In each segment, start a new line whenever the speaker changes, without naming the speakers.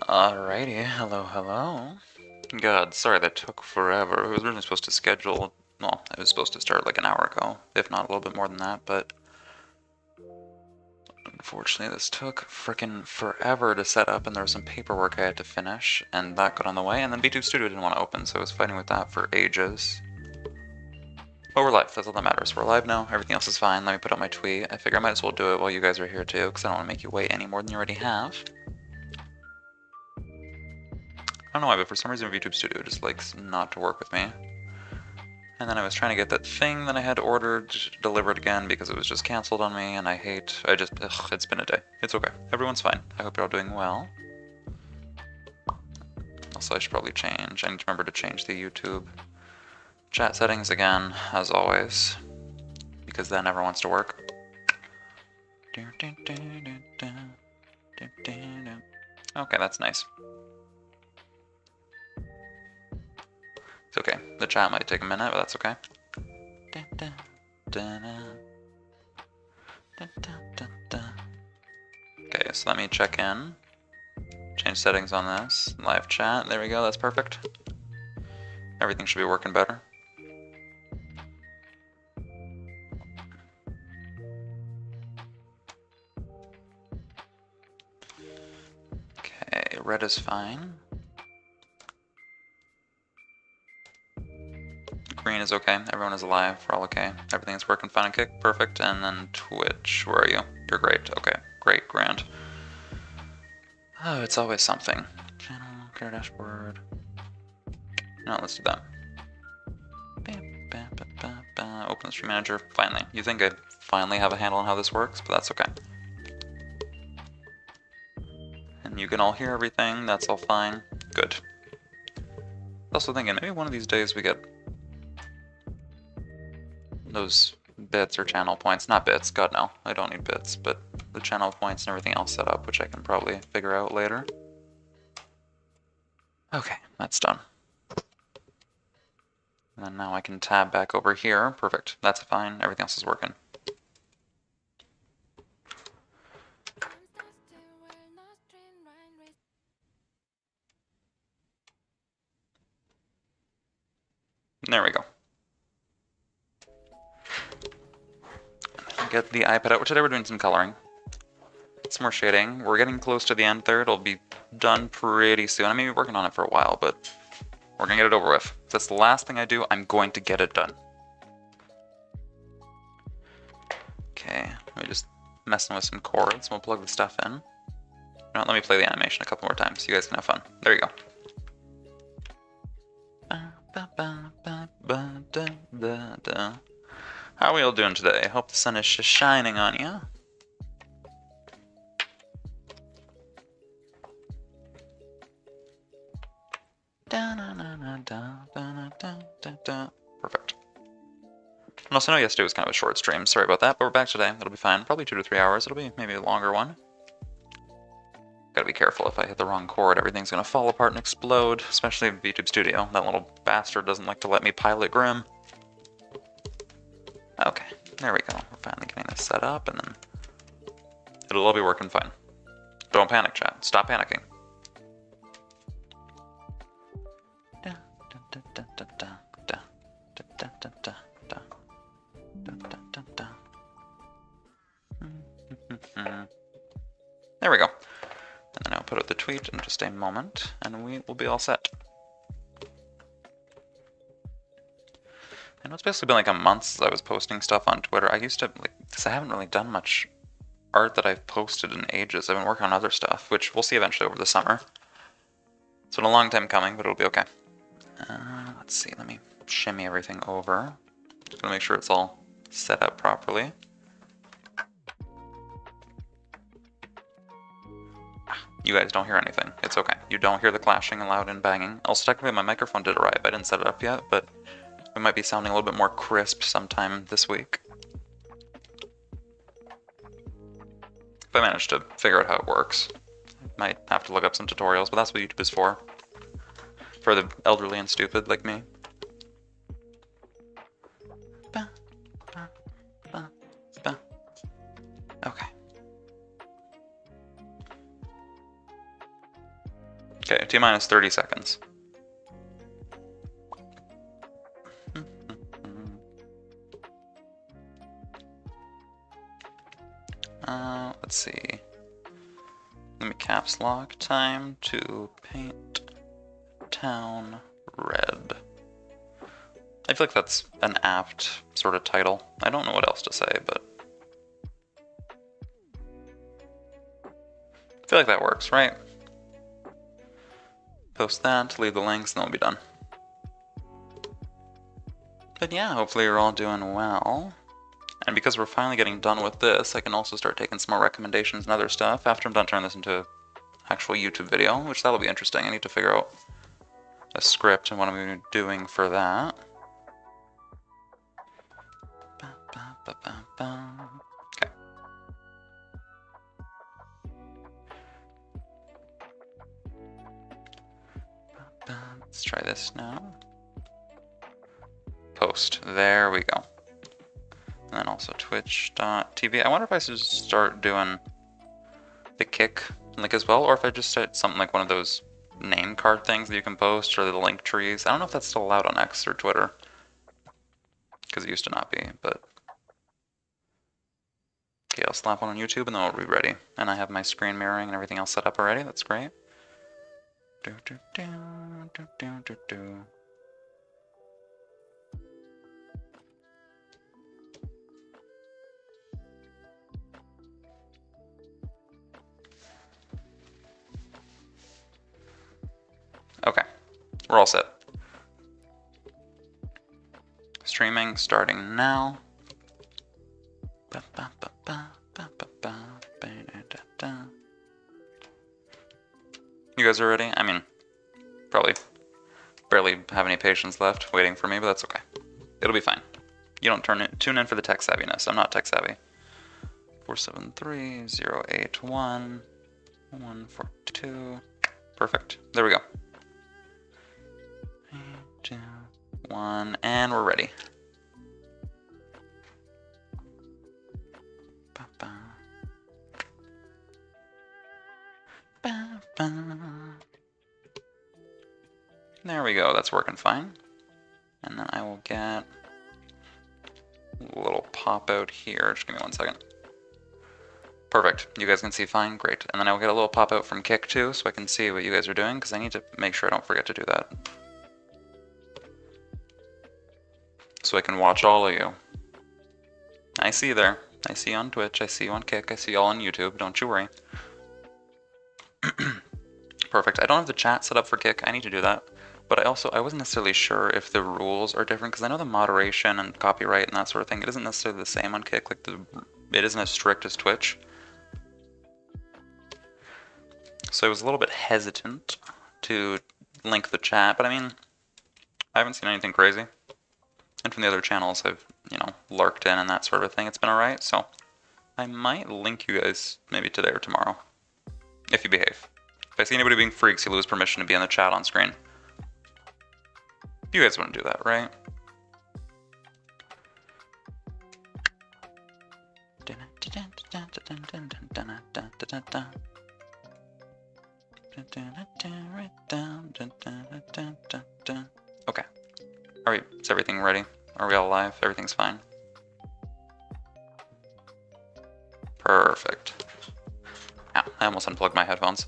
Alrighty, hello, hello. God, sorry that took forever. It was originally supposed to schedule, well, it was supposed to start like an hour ago, if not a little bit more than that, but unfortunately this took frickin' forever to set up and there was some paperwork I had to finish, and that got on the way, and then VTube Studio didn't want to open, so I was fighting with that for ages. But we're live, that's all that matters. We're live now, everything else is fine. Let me put out my tweet. I figure I might as well do it while you guys are here too, because I don't want to make you wait any more than you already have. I don't know why, but for some reason VTube Studio just likes not to work with me. And then I was trying to get that thing that I had ordered delivered again because it was just canceled on me, and it's been a day. It's okay. Everyone's fine. I hope you're all doing well. Also, I should probably change. I need to remember to change the YouTube chat settings again, as always, because that never wants to work. Okay, that's nice. It's okay. The chat might take a minute, but that's okay. Okay, so let me check in. Change settings on this. Live chat. There we go. That's perfect. Everything should be working better. Okay, red is fine. Green is okay. Everyone is alive. We're all okay. Everything's working fine and kick. Perfect. And then Twitch. Where are you? You're great. Okay. Great. Grand. Oh, it's always something. Channel. Care dashboard. No, let's do that. Open Stream Manager. Finally. You think I finally have a handle on how this works, but that's okay. And you can all hear everything. That's all fine. Good. Also thinking maybe one of these days we get those bits or channel points. Not bits, god no, I don't need bits, but the channel points and everything else set up, which I can probably figure out later. Okay, that's done. And then now I can tab back over here. Perfect, that's fine, everything else is working. There we go. Get the iPad out. Today we're doing some coloring. Some more shading. We're getting close to the end there. It'll be done pretty soon. I may be working on it for a while, but we're gonna get it over with. If that's the last thing I do, I'm going to get it done. Okay, let me just messing with some chords. We'll plug the stuff in. No, let me play the animation a couple more times so you guys can have fun. There you go. How are we all doing today? I hope the sun is shining on you. Perfect. And also, I know yesterday was kind of a short stream. Sorry about that, but we're back today. It'll be fine. Probably 2 to 3 hours. It'll be maybe a longer one. Gotta be careful. If I hit the wrong chord, everything's gonna fall apart and explode, especially in VTube Studio. That little bastard doesn't like to let me pilot Grim. Okay, there we go. We're finally getting this set up, and then it'll all be working fine. Don't panic, chat. Stop panicking. There we go. And then I'll put out the tweet in just a moment, and we will be all set. I know it's basically been like a month since I was posting stuff on Twitter. I used to, because I haven't really done much art that I've posted in ages. I've been working on other stuff, which we'll see eventually over the summer. It's been a long time coming, but it'll be okay. Let's see, let me shimmy everything over. Just gonna make sure it's all set up properly. You guys don't hear anything. It's okay. You don't hear the clashing and loud and banging. Also, technically my microphone did arrive. I didn't set it up yet, but it might be sounding a little bit more crisp sometime this week. If I manage to figure out how it works. I might have to look up some tutorials, but that's what YouTube is for. For the elderly and stupid like me. Okay. Okay, T-minus 30 seconds. Let's see. Let me caps lock time to paint town red. I feel like that's an apt sort of title. I don't know what else to say, but I feel like that works, right? Post that, leave the links, and then we'll be done. But yeah, hopefully you're all doing well. And because we're finally getting done with this, I can also start taking some more recommendations and other stuff after I'm done turning this into an actual YouTube video, which that'll be interesting. I need to figure out a script and what I'm going to be doing for that. Okay. Let's try this now. Post. There we go. And then also twitch.tv. I wonder if I should start doing the kick link as well, or if I just set something like one of those name card things that you can post, or the link trees. I don't know if that's still allowed on X or Twitter, because it used to not be, but... Okay, I'll slap one on YouTube and then we'll be ready. And I have my screen mirroring and everything else set up already. That's great. Okay, we're all set. Streaming starting now. You guys are ready? I mean, probably barely have any patience left waiting for me, but that's okay. It'll be fine. You don't tune in for the tech savviness. I'm not tech savvy. 473-081-142. Perfect. There we go. 3, 2, 1, and we're ready. There we go, that's working fine. And then I will get a little pop out here. Just give me 1 second. Perfect, you guys can see fine, great. And then I will get a little pop out from Kick too, so I can see what you guys are doing, because I need to make sure I don't forget to do that. So I can watch all of you. I see you there. I see you on Twitch, I see you on Kick, I see you all on YouTube, don't you worry. Perfect, I don't have the chat set up for Kick, I need to do that. But I wasn't necessarily sure if the rules are different, because I know the moderation and copyright and that sort of thing, it isn't necessarily the same on Kick, like it isn't as strict as Twitch. So I was a little bit hesitant to link the chat, but I mean, I haven't seen anything crazy. And from the other channels I've, lurked in and that sort of thing, it's been alright, so I might link you guys maybe today or tomorrow, if you behave. If I see anybody being freaks, you lose permission to be in the chat on screen. You guys wouldn't do that, right? Okay. Alright, is everything ready? Are we all live? Everything's fine? Perfect. Ow, I almost unplugged my headphones.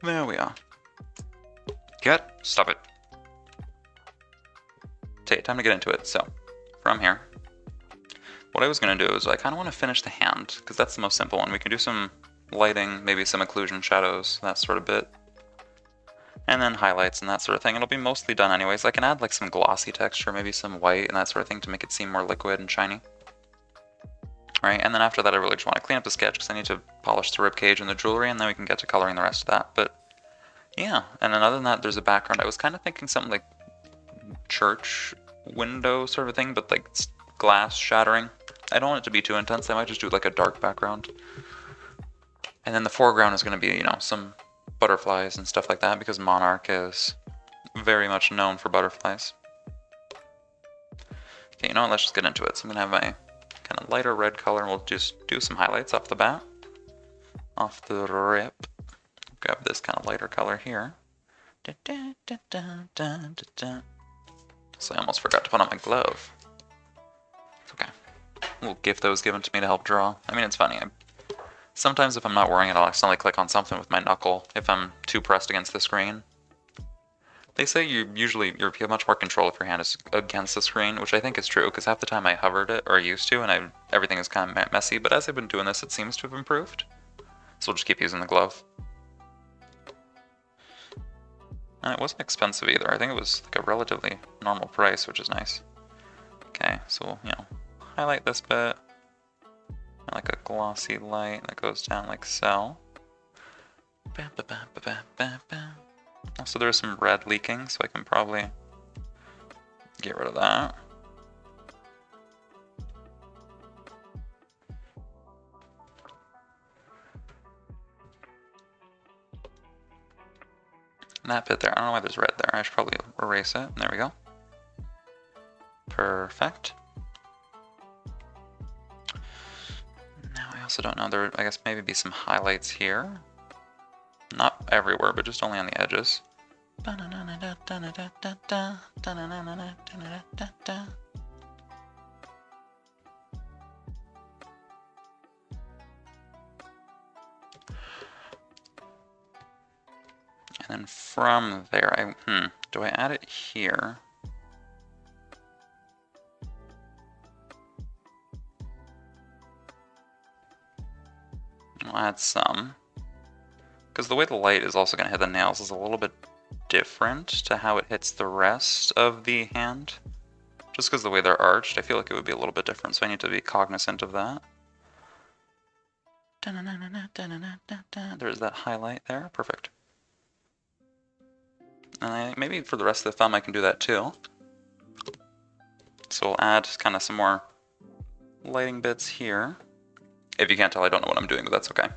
There we are. Stop it. Okay, time to get into it. So, from here, what I was going to do is I kind of want to finish the hand, because that's the most simple one. We can do some lighting, maybe some occlusion shadows, that sort of bit. And then highlights and that sort of thing. It'll be mostly done anyways. I can add like some glossy texture, maybe some white and that sort of thing to make it seem more liquid and shiny. Alright, and then after that I really just want to clean up the sketch because I need to polish the ribcage and the jewelry, and then we can get to coloring the rest of that. But yeah, and then other than that, there's a background. I was kind of thinking something like church window sort of a thing, but like glass shattering. I don't want it to be too intense. I might just do like a dark background. And then the foreground is going to be, some butterflies and stuff like that, because Monarch is very much known for butterflies. Okay, let's just get into it. So I'm going to have my kind of lighter red color, and we'll just do some highlights off the bat. Off the rip. Grab this kind of lighter color here. So I almost forgot to put on my glove. It's okay. A little gift that was given to me to help draw. I mean, it's funny. Sometimes if I'm not wearing it, I'll accidentally click on something with my knuckle if I'm too pressed against the screen. They say you have much more control if your hand is against the screen, which I think is true, because half the time I hovered it, or used to, and everything is kind of messy, but as I've been doing this, it seems to have improved. So we'll just keep using the glove. And it wasn't expensive either. I think it was like a relatively normal price, which is nice. Okay, so we'll, highlight this bit. Like a glossy light that goes down like so. Also, there's some red leaking, so I can probably get rid of that. And that bit there, I don't know why there's red there. I should probably erase it. There we go. Perfect. Now I also don't know, there would, I guess, maybe be some highlights here. Not everywhere, but just only on the edges. And then from there, do I add it here? I'll add some. Because the way the light is also going to hit the nails is a little bit different to how it hits the rest of the hand. Just because the way they're arched, I feel like it would be a little bit different, so I need to be cognizant of that. There's that highlight there, perfect. And maybe for the rest of the thumb I can do that too. So we'll add kind of some more lighting bits here. If you can't tell, I don't know what I'm doing, but that's okay.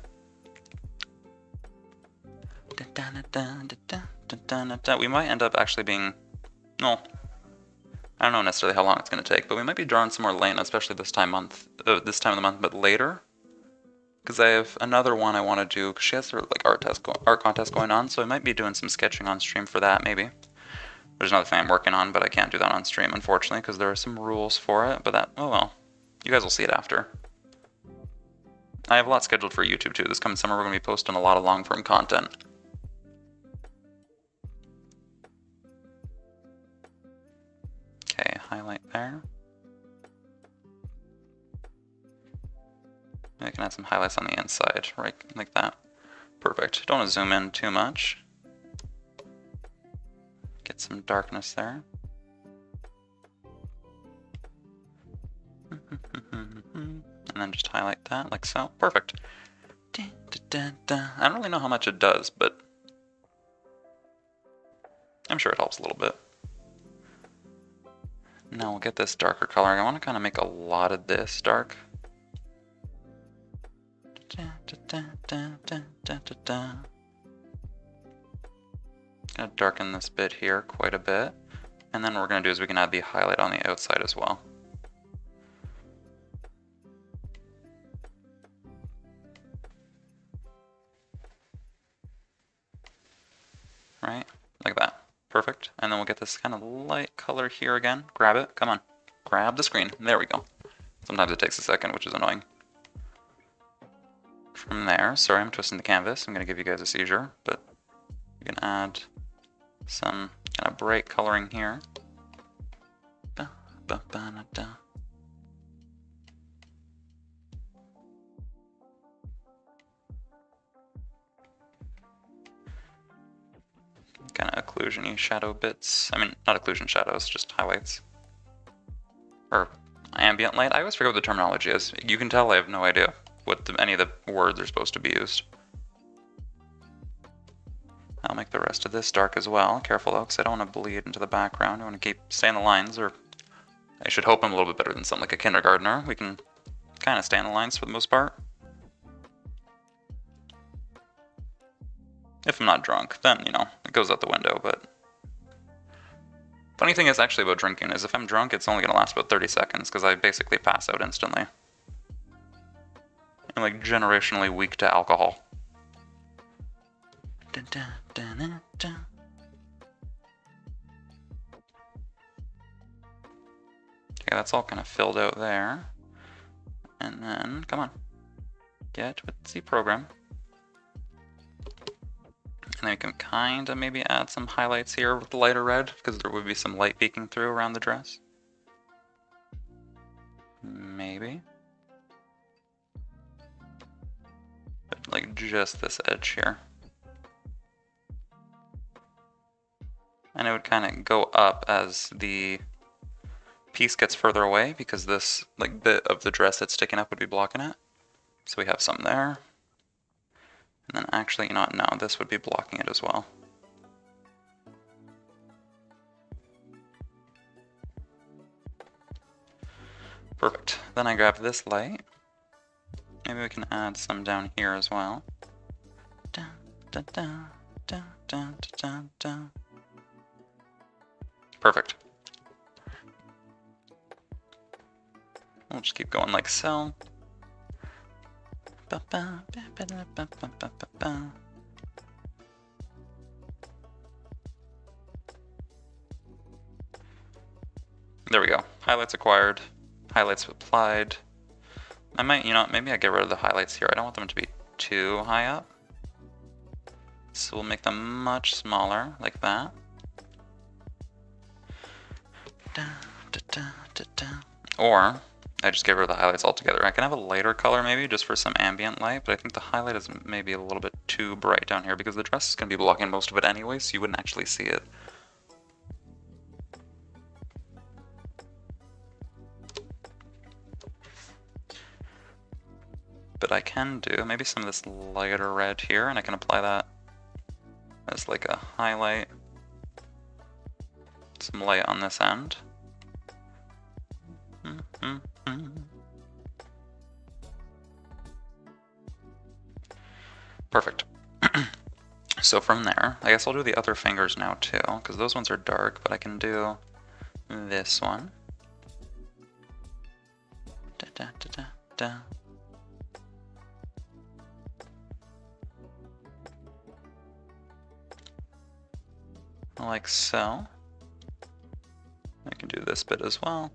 We might end up actually being, no, I don't know necessarily how long it's going to take, but we might be drawing some more Layna, especially this time of the month, but later. Because I have another one I want to do, because she has her like art contest going on, so I might be doing some sketching on stream for that, maybe. There's another thing I'm working on, but I can't do that on stream, unfortunately, because there are some rules for it, but that, oh well. You guys will see it after. I have a lot scheduled for YouTube too. This coming summer we're going to be posting a lot of long-form content. Okay, highlight there. I can add some highlights on the inside, right, like that. Perfect. Don't want to zoom in too much. Get some darkness there. And then just highlight that, like so. Perfect. I don't really know how much it does, but I'm sure it helps a little bit. Now we'll get this darker coloring. I want to kind of make a lot of this dark. Gonna darken this bit here quite a bit, and then what we're gonna do is we can add the highlight on the outside as well. Right, like that. Perfect. And then we'll get this kind of light color here again. Grab it. Come on. Grab the screen. There we go. Sometimes it takes a second, which is annoying. From there, sorry, I'm twisting the canvas. I'm going to give you guys a seizure, but you can add some kind of bright coloring here. Kind of occlusion-y shadow bits. I mean, not occlusion shadows, just highlights. Or ambient light. I always forget what the terminology is. You can tell I have no idea what any of the words are supposed to be used. I'll make the rest of this dark as well. Careful though, because I don't want to bleed into the background. I want to keep staying the lines, or I should hope I'm a little bit better than something like a kindergartner. We can kind of stay in the lines for the most part. If I'm not drunk, then, you know, it goes out the window, but... Funny thing is actually about drinking is if I'm drunk, it's only going to last about 30 seconds, because I basically pass out instantly. I'm like generationally weak to alcohol. Okay, that's all kind of filled out there. And then, come on, get with the program. And then we can kind of maybe add some highlights here with the lighter red, because there would be some light peeking through around the dress. Maybe. But like just this edge here. And it would kind of go up as the piece gets further away, because this like bit of the dress that's sticking up would be blocking it. So we have some there. And then actually, you know what, no, this would be blocking it as well. Perfect. Then I grab this light. Maybe we can add some down here as well. Dun, dun, dun, dun, dun, dun, dun. Perfect. We'll just keep going like so. There we go. Highlights acquired. Highlights applied. I might, you know, maybe I get rid of the highlights here. I don't want them to be too high up. So we'll make them much smaller, like that. Or I just get rid of the highlights altogether. I can have a lighter color maybe just for some ambient light, but I think the highlight is maybe a little bit too bright down here because the dress is going to be blocking most of it anyway, so you wouldn't actually see it. But I can do maybe some of this lighter red here, and I can apply that as like a highlight. Some light on this end. Perfect. So from there, I guess I'll do the other fingers now too, because those ones are dark, but I can do this one. Da, da, da, da, da. Like so. I can do this bit as well.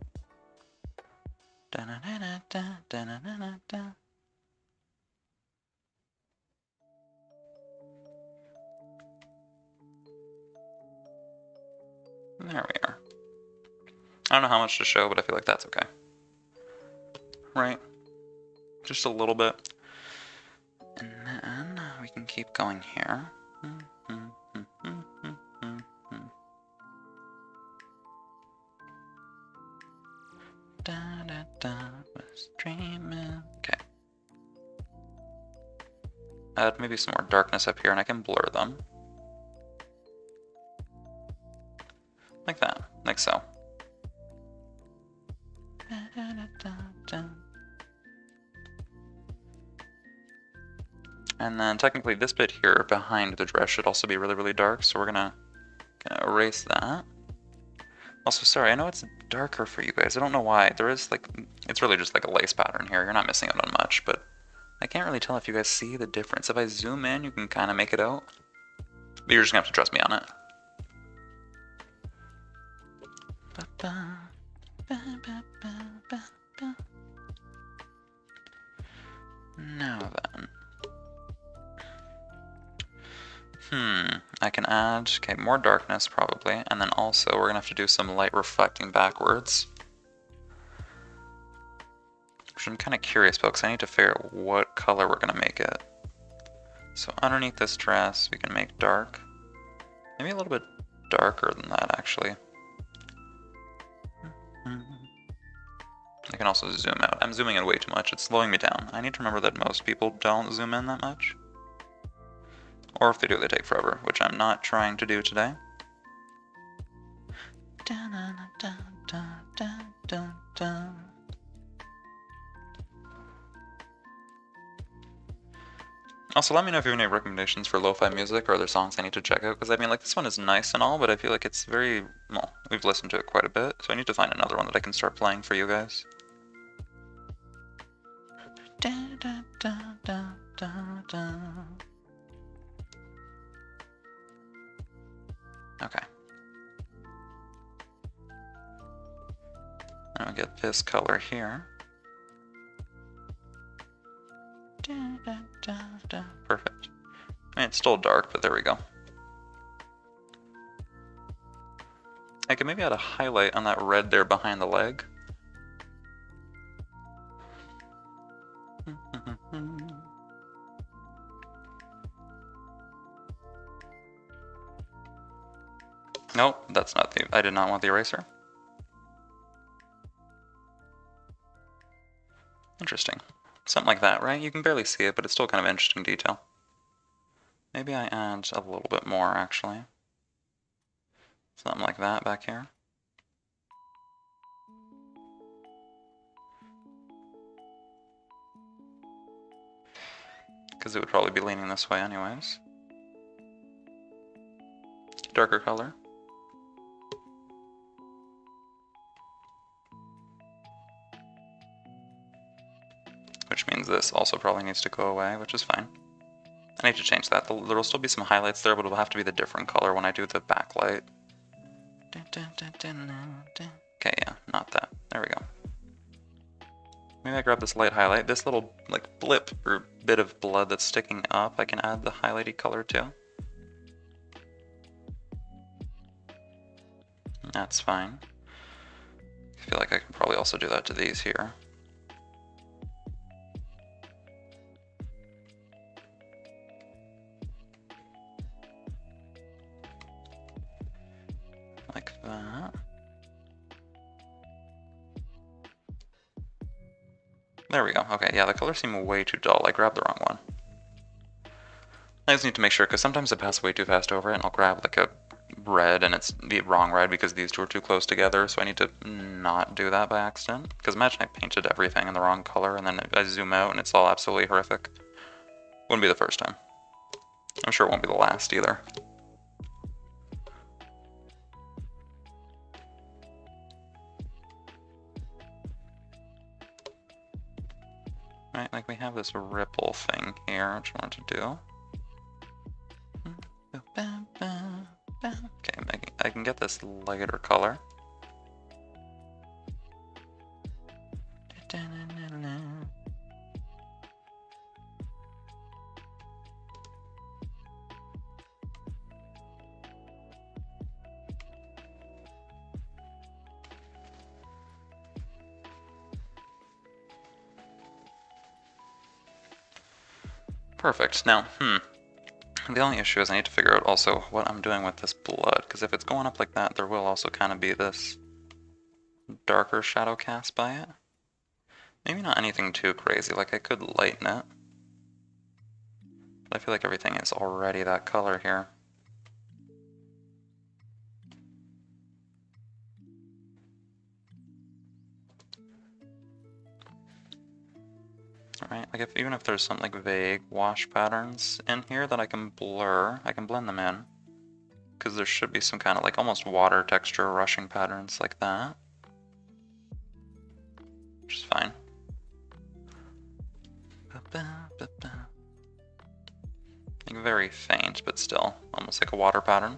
Da, da, da, da, da, da, da, da. There we are. I don't know how much to show, but I feel like that's okay. Right? Just a little bit. And then we can keep going here. Da, da, da, was dreaming. Okay. Add maybe some more darkness up here, and I can blur them. Like that, like so. Da, da, da, da. And then technically this bit here behind the dress should also be really, really dark, so we're gonna erase that. Also, sorry, I know it's darker for you guys. I don't know why. There is like, it's really just like a lace pattern here. You're not missing out on much, but I can't really tell if you guys see the difference. If I zoom in, you can kind of make it out. But you're just gonna have to trust me on it. Now then. I can add, okay, more darkness probably, and then also we're gonna have to do some light reflecting backwards. Which I'm kind of curious about, because I need to figure out what color we're gonna make it. So underneath this dress, we can make dark. Maybe a little bit darker than that, actually. I can also zoom out. I'm zooming in way too much. It's slowing me down. I need to remember that most people don't zoom in that much. Or if they do, they take forever, which I'm not trying to do today. Also, let me know if you have any recommendations for lo-fi music or other songs I need to check out, because I mean, like, this one is nice and all, but I feel like it's very, well, we've listened to it quite a bit, so I need to find another one that I can start playing for you guys. Okay. Now we get this color here. Perfect. I mean, it's still dark, but there we go. I could maybe add a highlight on that red there behind the leg. Nope, that's not the, I did not want the eraser. Interesting. Something like that, right? You can barely see it, but it's still kind of interesting detail. Maybe I add a little bit more, actually. Something like that back here. Because it would probably be leaning this way anyways. Darker color. Which means this also probably needs to go away, which is fine. I need to change that. There will still be some highlights there, but it'll have to be the different color when I do the backlight. Okay, yeah, not that. There we go. Maybe I grab this light highlight. This little like blip or bit of blood that's sticking up, I can add the highlighty color to. That's fine. I feel like I can probably also do that to these here. Like that. There we go. Okay, yeah, the colors seem way too dull. I grabbed the wrong one. I just need to make sure, because sometimes I pass way too fast over it, and I'll grab like a red, and it's the wrong red because these two are too close together, so I need to not do that by accident. Because imagine I painted everything in the wrong color, and then I zoom out, and it's all absolutely horrific. Wouldn't be the first time. I'm sure it won't be the last either. Right, like we have this ripple thing here, which I want to do. Okay, I can get this lighter color. Perfect. Now, the only issue is I need to figure out also what I'm doing with this blood, because if it's going up like that, there will also kind of be this darker shadow cast by it. Maybe not anything too crazy, like I could lighten it. But I feel like everything is already that color here. Alright, like even if there's some like vague wash patterns in here that I can blur, I can blend them in. Because there should be some kind of like almost water texture rushing patterns like that. Which is fine. Like very faint, but still almost like a water pattern.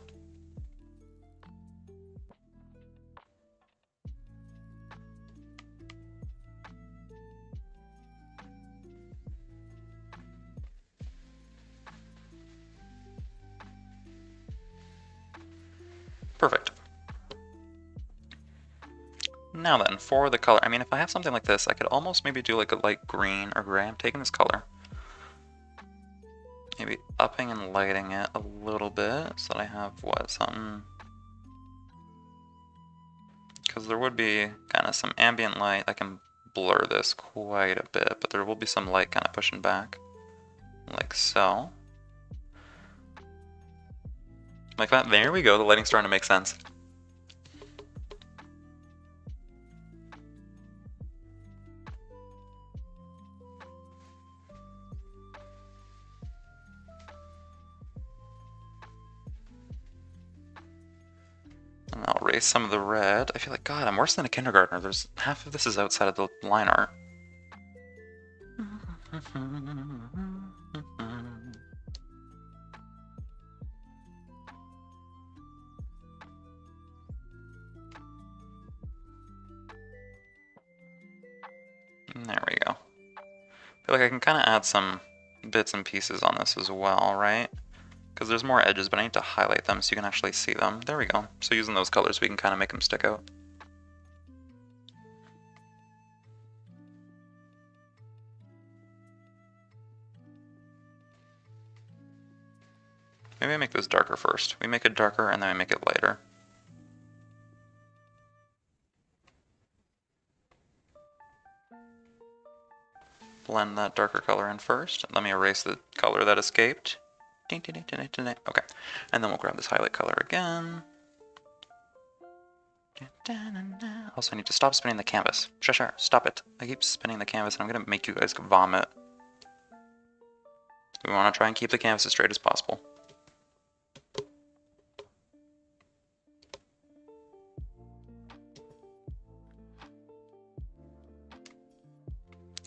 Perfect. Now then, for the color, I mean, if I have something like this, I could almost maybe do like a light green or gray. I'm taking this color, maybe upping and lighting it a little bit so that I have, what, something... Because there would be kind of some ambient light. I can blur this quite a bit, but there will be some light kind of pushing back, like so. Like that. There we go. The lighting's starting to make sense. And I'll erase some of the red. I feel like, God, I'm worse than a kindergartner. There's half of this is outside of the line art. feel like I can kind of add some bits and pieces on this as well, right? Because there's more edges, but I need to highlight them so you can actually see them. There we go. So using those colors, we can kind of make them stick out. Maybe I make this darker first. We make it darker and then we make it lighter. Blend that darker color in first. Let me erase the color that escaped. Okay, and then we'll grab this highlight color again. Also, I need to stop spinning the canvas. Sheshire, stop it. I keep spinning the canvas and I'm gonna make you guys vomit. We want to try and keep the canvas as straight as possible.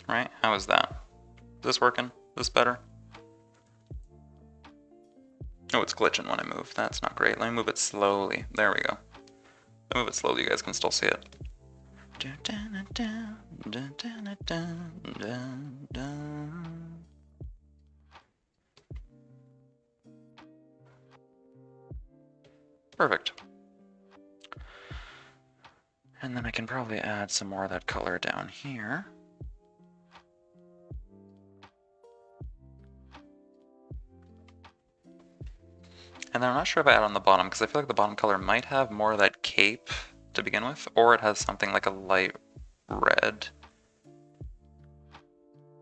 Right, how is that? Is this working? Is this better? Oh, it's glitching when I move. That's not great. Let me move it slowly. There we go. If I move it slowly, you guys can still see it. Perfect. And then I can probably add some more of that color down here. And then I'm not sure if I add on the bottom, because I feel like the bottom color might have more of that cape to begin with, or it has something like a light red.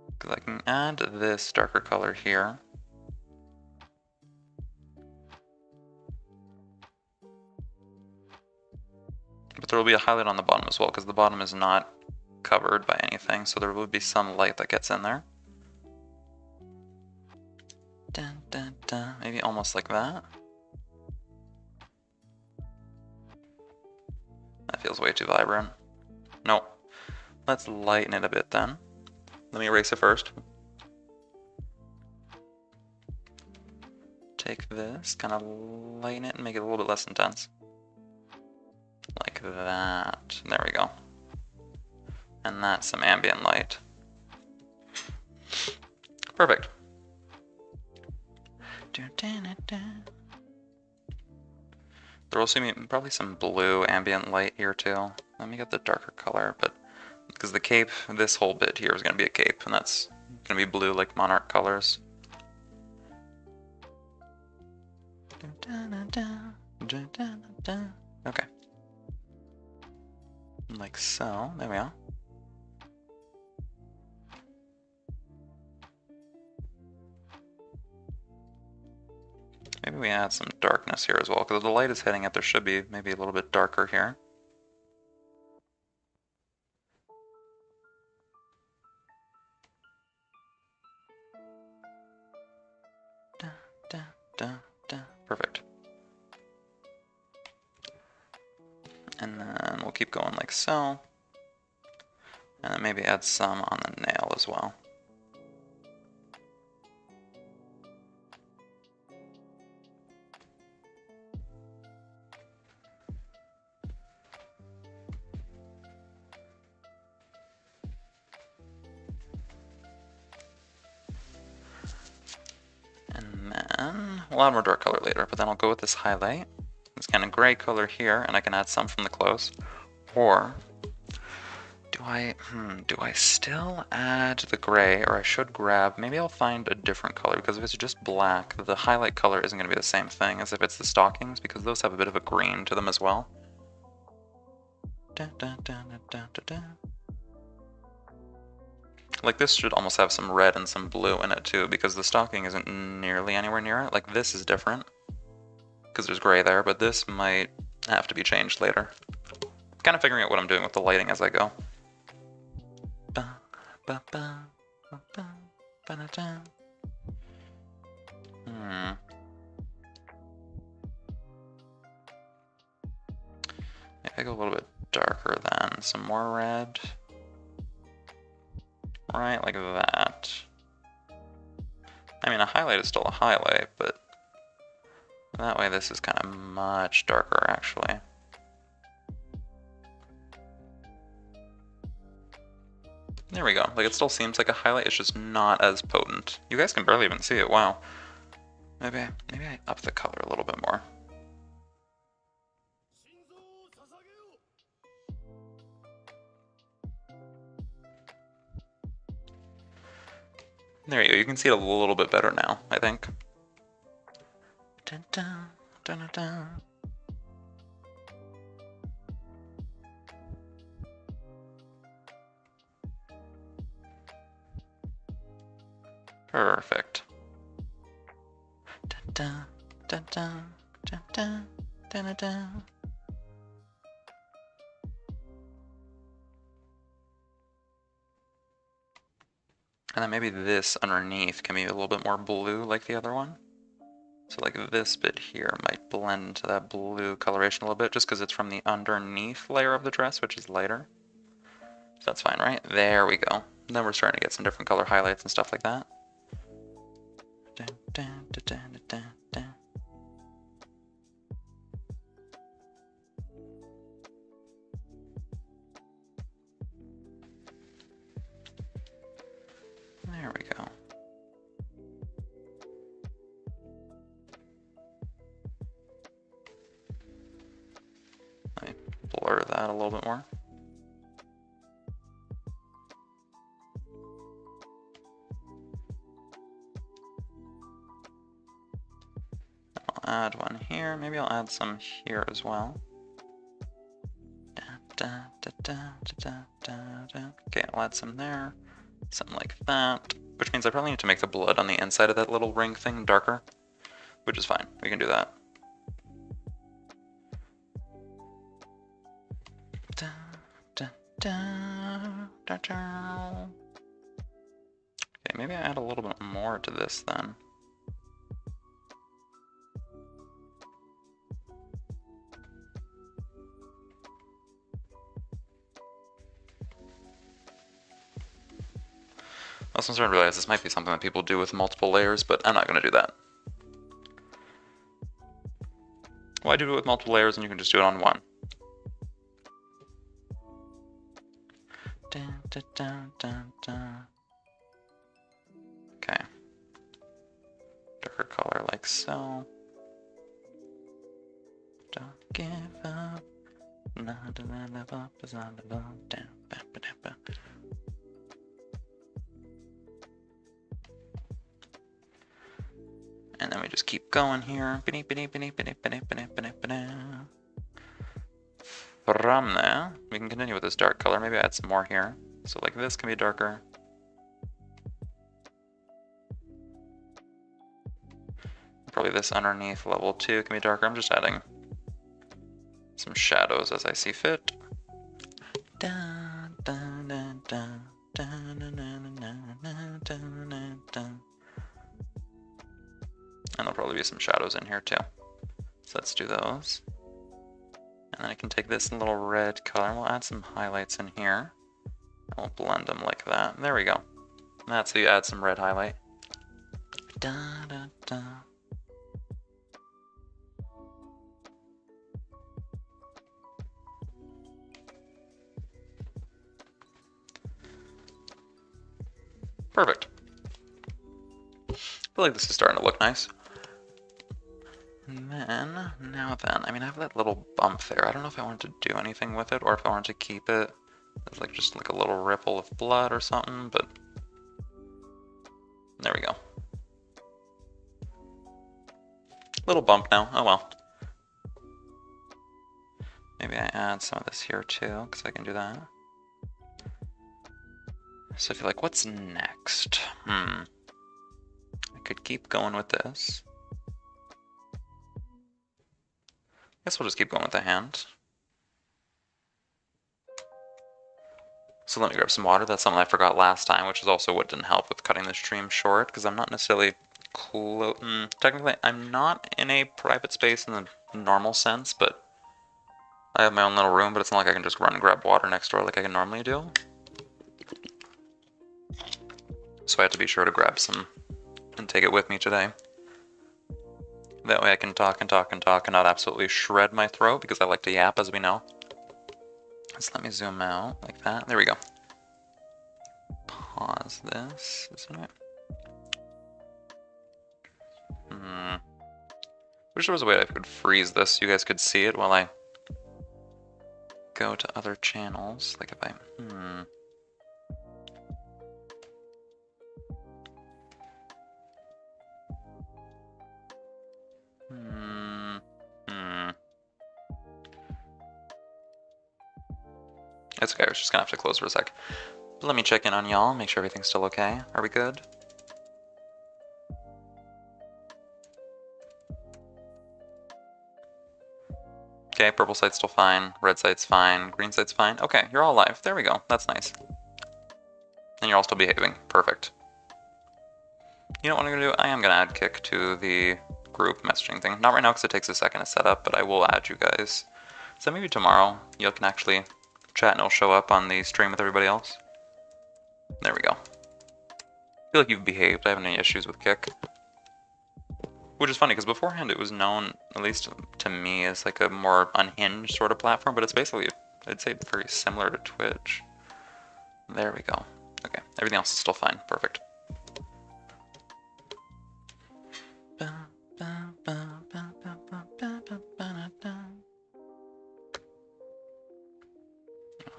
Because I can add this darker color here. But there will be a highlight on the bottom as well, because the bottom is not covered by anything, so there will be some light that gets in there. Dun, dun, dun. Maybe almost like that. That feels way too vibrant. Nope. Let's lighten it a bit then. Let me erase it first. Take this, kind of lighten it and make it a little bit less intense. Like that. There we go. And that's some ambient light. Perfect. There will see probably some blue ambient light here too. Let me get the darker color, but because the cape, this whole bit here is going to be a cape, and that's going to be blue like monarch colors. Okay. Like so. There we are. Maybe we add some darkness here as well, because the light is hitting it, there should be maybe a little bit darker here. Perfect. And then we'll keep going like so. And then maybe add some on the nail as well. And then we'll add more dark color later, but then I'll go with this highlight. This kind of gray color here, and I can add some from the close. Or do I still add the gray, or I should grab, maybe I'll find a different color, because if it's just black, the highlight color isn't going to be the same thing as if it's the stockings, because those have a bit of a green to them as well. Like this should almost have some red and some blue in it too, because the stocking isn't nearly anywhere near it. Like this is different, because there's gray there, but this might have to be changed later. Kind of figuring out what I'm doing with the lighting as I go. Maybe I go a little bit darker then. Some more red. Right, like that. I mean, a highlight is still a highlight, but that way this is kind of much darker actually. There we go. Like, it still seems like a highlight, it's just not as potent. You guys can barely even see it, wow. Maybe I up the color a little bit more. There you go, you can see it a little bit better now, I think. Dun, dun, dun, dun, dun. Perfect. Dun, dun, dun, dun, dun, dun, dun, dun. And then maybe this underneath can be a little bit more blue like the other one. So like this bit here might blend into that blue coloration a little bit just because it's from the underneath layer of the dress, which is lighter. So that's fine, right? There we go. Then we're starting to get some different color highlights and stuff like that. Dun, dun, dun, dun, dun, dun. There we go. Let me blur that a little bit more. I'll add one here. Maybe I'll add some here as well. Okay, I'll add some there. Something like that. Which means I probably need to make the blood on the inside of that little ring thing darker. Which is fine. We can do that. Okay, maybe I add a little bit more to this then. I was starting to realize this might be something that people do with multiple layers, but I'm not going to do that. Why do it with multiple layers and you can just do it on one? Dun, dun, dun, dun, dun. Okay. Darker color like so. Don't give up. Not to live up is on the ball down. And then we just keep going here. From there, we can continue with this dark color. Maybe add some more here. So like this can be darker. Probably this underneath level 2 can be darker. I'm just adding some shadows as I see fit. And there'll probably be some shadows in here too. So let's do those. And then I can take this little red color and we'll add some highlights in here. And we'll blend them like that. There we go. And that's how you add some red highlight. Da, da, da. Perfect. I feel like this is starting to look nice. And then, now then, I mean I have that little bump there. I don't know if I wanted to do anything with it or if I wanted to keep it as like just like a little ripple of blood or something, but there we go. Little bump now, oh well. Maybe I add some of this here too, because I can do that. So if you're like, what's next? I could keep going with this. Guess we'll just keep going with the hand. So let me grab some water. That's something I forgot last time, which is also what didn't help with cutting this stream short, because I'm not necessarily technically, I'm not in a private space in the normal sense, but I have my own little room, but it's not like I can just run and grab water next door like I can normally do. So I have to be sure to grab some and take it with me today. That way I can talk and talk and talk and not absolutely shred my throat, because I like to yap, as we know. So let me zoom out like that. There we go. pause this, isn't it? Wish there was a way I could freeze this so you guys could see it while I go to other channels. Like if I, It's okay, I was just gonna have to close for a sec. But let me check in on y'all, make sure everything's still okay. Are we good? Okay, purple side's still fine, red side's fine, green side's fine. Okay, you're all live. There we go, that's nice. And you're all still behaving. Perfect. You know what I'm gonna do? I am gonna add Kick to the group messaging thing. Not right now because it takes a second to set up, but I will add you guys. So maybe tomorrow you can actually chat and it'll show up on the stream with everybody else. There we go. I feel like you've behaved. I haven't any issues with Kick. Which is funny because beforehand it was known, at least to me, as like a more unhinged sort of platform, but it's basically, I'd say, very similar to Twitch. There we go. Okay, everything else is still fine. Perfect.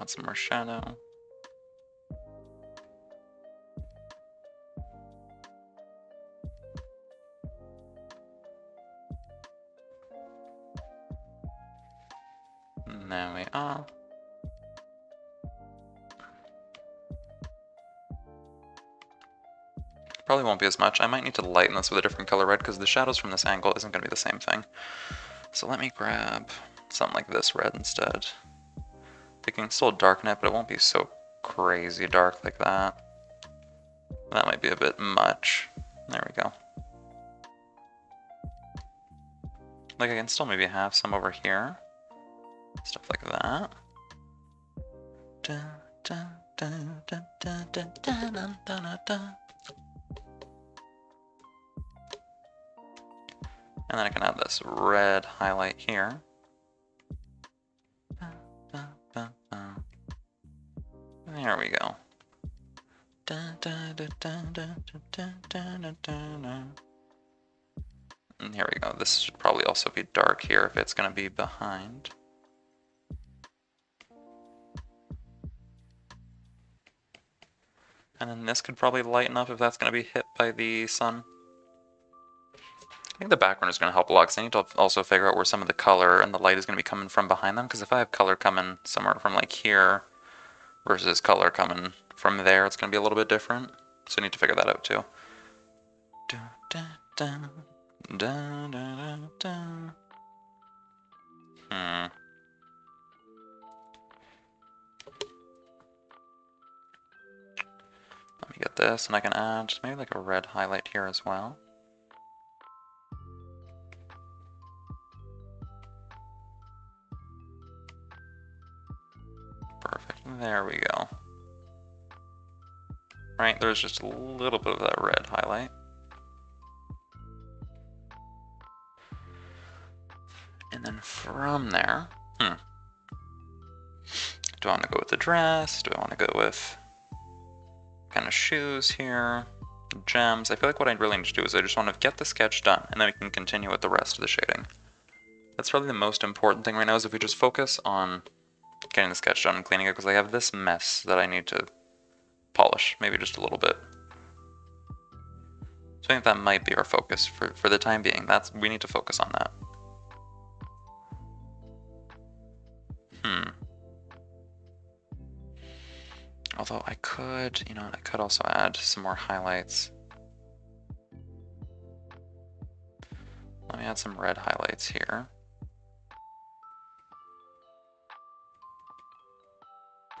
Add some more shadow. And there we are. Probably won't be as much. I might need to lighten this with a different color red because the shadows from this angle isn't going to be the same thing. So let me grab something like this red instead. Thinking still darken it, but it won't be so crazy dark like that. That might be a bit much. There we go. Like I can still maybe have some over here. Stuff like that. And then I can add this red highlight here. There we go. And here we go. This should probably also be dark here if it's going to be behind. And then this could probably lighten up if that's going to be hit by the sun. I think the background is going to help a lot because I need to also figure out where some of the color and the light is going to be coming from behind them. Because if I have color coming somewhere from like here versus color coming from there, it's going to be a little bit different. So I need to figure that out too. Let me get this, and I can add maybe like a red highlight here as well. Perfect, there we go. Right, there's just a little bit of that red highlight. And then from there, do I want to go with the dress? Do I want to go with kind of shoes here? Gems? I feel like what I really need to do is I just want to get the sketch done, and then we can continue with the rest of the shading. That's probably the most important thing right now, is if we just focus on getting the sketch done and cleaning it, because I have this mess that I need to polish, maybe just a little bit. So I think that might be our focus for the time being. We need to focus on that. Although I could, you know, I could also add some more highlights. Let me add some red highlights here.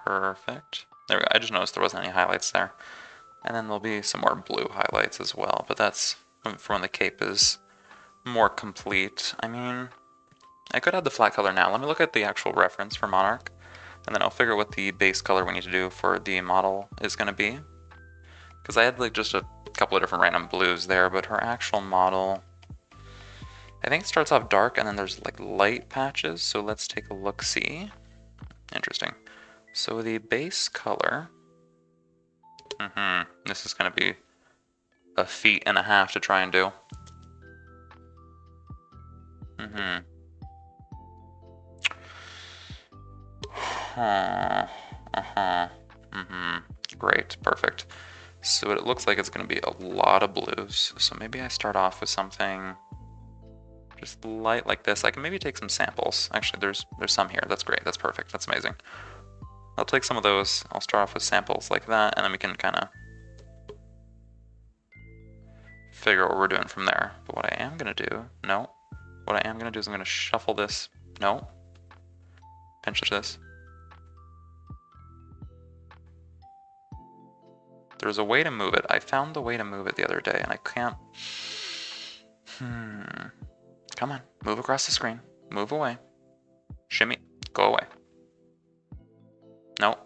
Perfect. There we go. I just noticed there wasn't any highlights there. And then there'll be some more blue highlights as well, but that's for when the cape is more complete. I mean, I could add the flat color now. Let me look at the actual reference for Monarch, and then I'll figure what the base color we need to do for the model is going to be. Because I had like just a couple of different random blues there, but her actual model, I think it starts off dark and then there's like light patches, so let's take a look-see. Interesting. So the base color This is gonna be a feat and a half to try and do. Great, perfect. So it looks like it's gonna be a lot of blues. So maybe I start off with something just light like this. I can maybe take some samples. Actually, there's some here. That's great. That's perfect. That's amazing. I'll take some of those. I'll start off with samples like that, and then we can kind of figure out what we're doing from there. But what I am gonna do, no. What I am gonna do is I'm gonna shuffle this. No. Pinch this. There's a way to move it. I found the way to move it the other day, and I can't. Come on, move across the screen. Move away. Shimmy. Go away. No.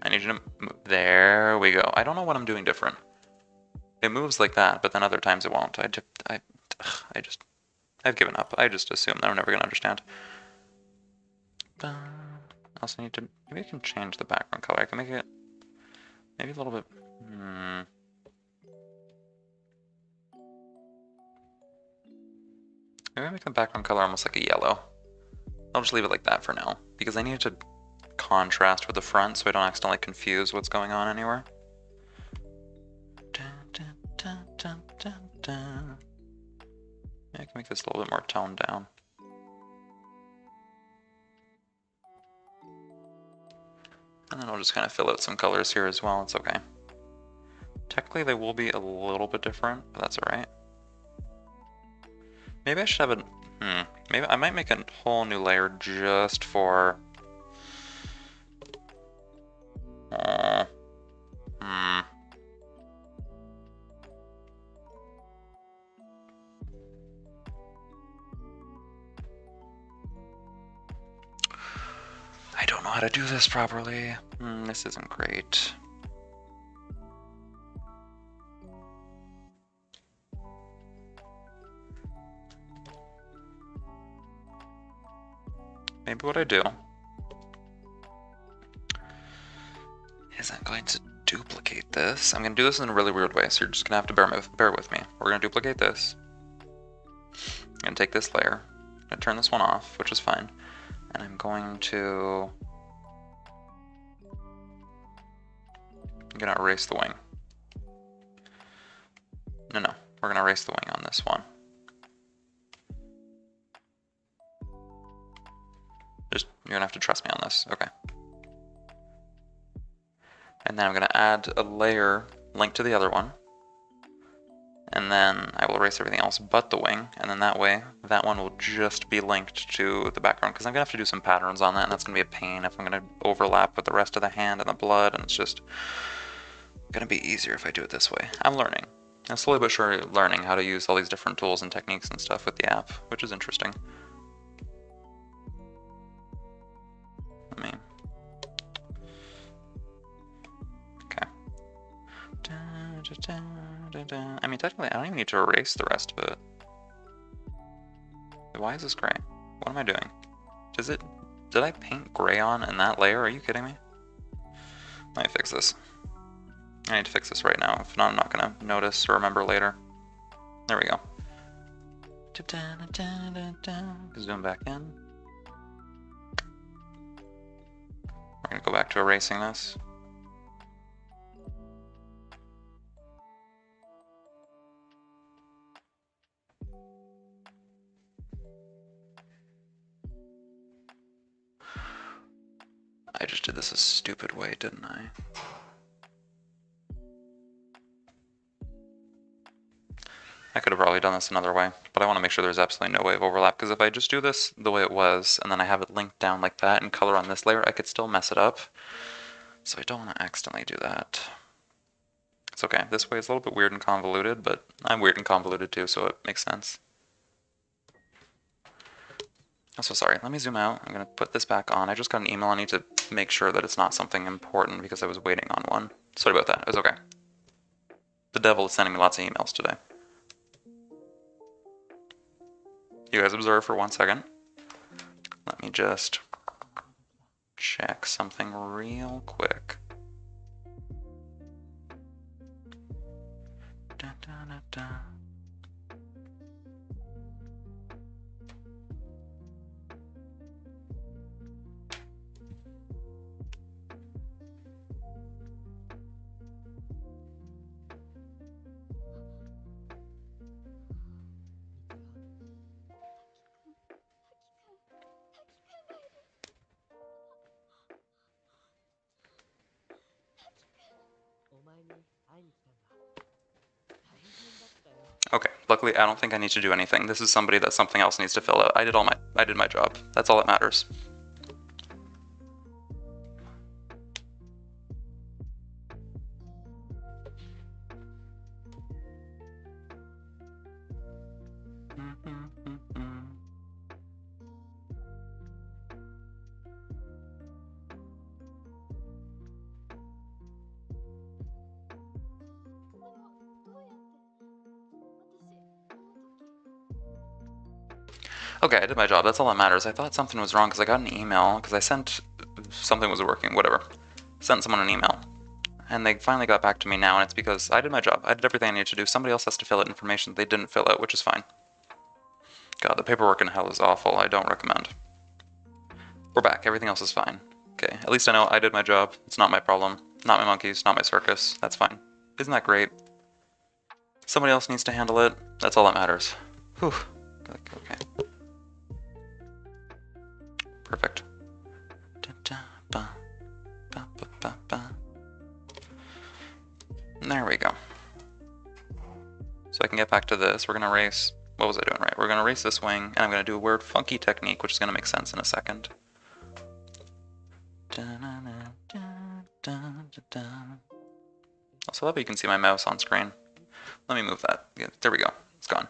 I need you to move. There we go. I don't know what I'm doing different. It moves like that, but then other times it won't. I've given up. I just assume that I'm never gonna understand. I also need to, maybe I can change the background color. I can make it maybe a little bit, maybe make the background color almost like a yellow. I'll just leave it like that for now, because I need to contrast with the front so I don't accidentally confuse what's going on anywhere. Yeah, I can make this a little bit more toned down. And then I'll just kind of fill out some colors here as well. It's okay. Technically they will be a little bit different, but that's alright. Maybe I should have a... maybe I might make a whole new layer just for... I don't know how to do this properly. This isn't great. Maybe what I do is I'm going to duplicate this. I'm going to do this in a really weird way, so you're just going to have to bear with me. We're going to duplicate this. I'm going to take this layer. I'm going to turn this one off, which is fine. And I'm going to erase the wing. No, we're going to erase the wing on this one. You're going to have to trust me on this. Okay. And then I'm going to add a layer linked to the other one. And then I will erase everything else but the wing. And then that way, that one will just be linked to the background. Because I'm going to have to do some patterns on that, and that's going to be a pain if I'm going to overlap with the rest of the hand and the blood. And it's just going to be easier if I do it this way. I'm learning. I'm slowly but surely learning how to use all these different tools and techniques and stuff with the app, which is interesting. I mean, technically, I don't even need to erase the rest of it. Why is this gray? What am I doing? Did I paint gray on in that layer? Are you kidding me? Let me fix this. I need to fix this right now. If not, I'm not gonna notice or remember later. There we go. Zoom back in. We're gonna go back to erasing this. I just did this a stupid way, didn't I? I could have probably done this another way, but I want to make sure there's absolutely no way of overlap, because if I just do this the way it was, and then I have it linked down like that and color on this layer, I could still mess it up. So I don't want to accidentally do that. It's okay. This way is a little bit weird and convoluted, but I'm weird and convoluted too, so it makes sense. Also, sorry, let me zoom out. I'm going to put this back on. I just got an email. I need to make sure that it's not something important because I was waiting on one. Sorry about that. It was okay. The devil is sending me lots of emails today. You guys observe for 1 second. Let me just check something real quick. Okay, luckily I don't think I need to do anything. This is somebody that something else needs to fill out. I did my job. That's all that matters. Okay, I did my job. That's all that matters. I thought something was wrong because I got an email because I sent something was working, whatever. Sent someone an email. And they finally got back to me now, and it's because I did my job. I did everything I needed to do. Somebody else has to fill out information they didn't fill out, which is fine. God, the paperwork in hell is awful. I don't recommend. We're back. Everything else is fine. Okay, at least I know I did my job. It's not my problem. Not my monkeys, not my circus. That's fine. Isn't that great? Somebody else needs to handle it. That's all that matters. Whew. Okay. Perfect. There we go. So I can get back to this. We're going to race. What was I doing right? We're going to race this wing, and I'm going to do a weird funky technique, which is going to make sense in a second. Also, I love how you can see my mouse on screen. Let me move that. Yeah, there we go. It's gone.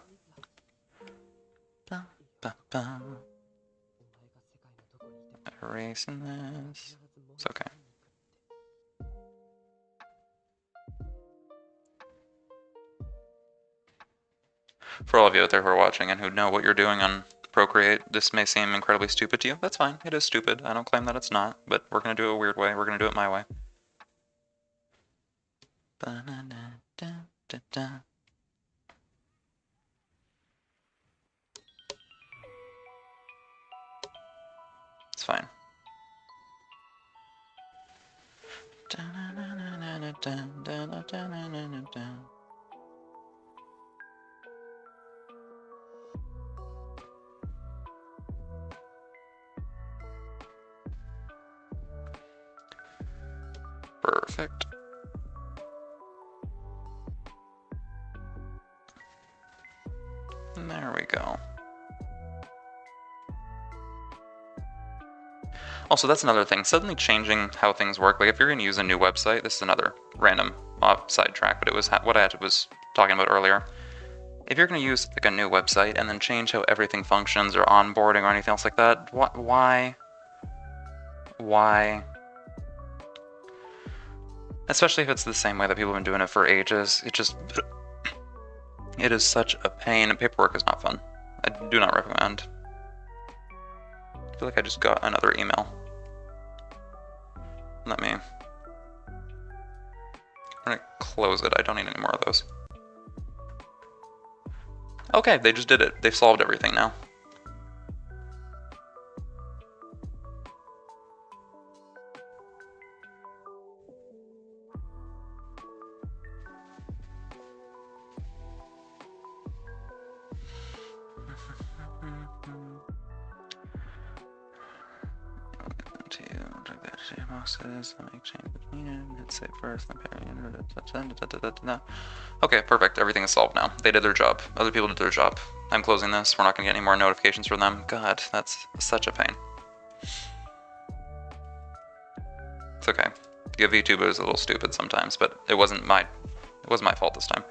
Erasing this. It's okay. For all of you out there who are watching and who know what you're doing on Procreate, this may seem incredibly stupid to you. That's fine. It is stupid. I don't claim that it's not, but we're going to do it a weird way. We're going to do it my way. It's fine. Perfect. And there we go. Also, that's another thing. Suddenly changing how things work. Like if you're going to use a new website, this is another random sidetrack, but it was what I was talking about earlier. If you're going to use like a new website and then change how everything functions or onboarding or anything else like that, why? Why? Especially if it's the same way that people have been doing it for ages. It is such a pain, and paperwork is not fun. I do not recommend. I feel like I just got another email. I'm gonna close it. I don't need any more of those. Okay, they just did it. They've solved everything now. Okay, perfect. Everything is solved now. They did their job. Other people did their job. I'm closing this. We're not going to get any more notifications from them. God, that's such a pain. It's okay. The VTuber is a little stupid sometimes, but it wasn't my fault this time.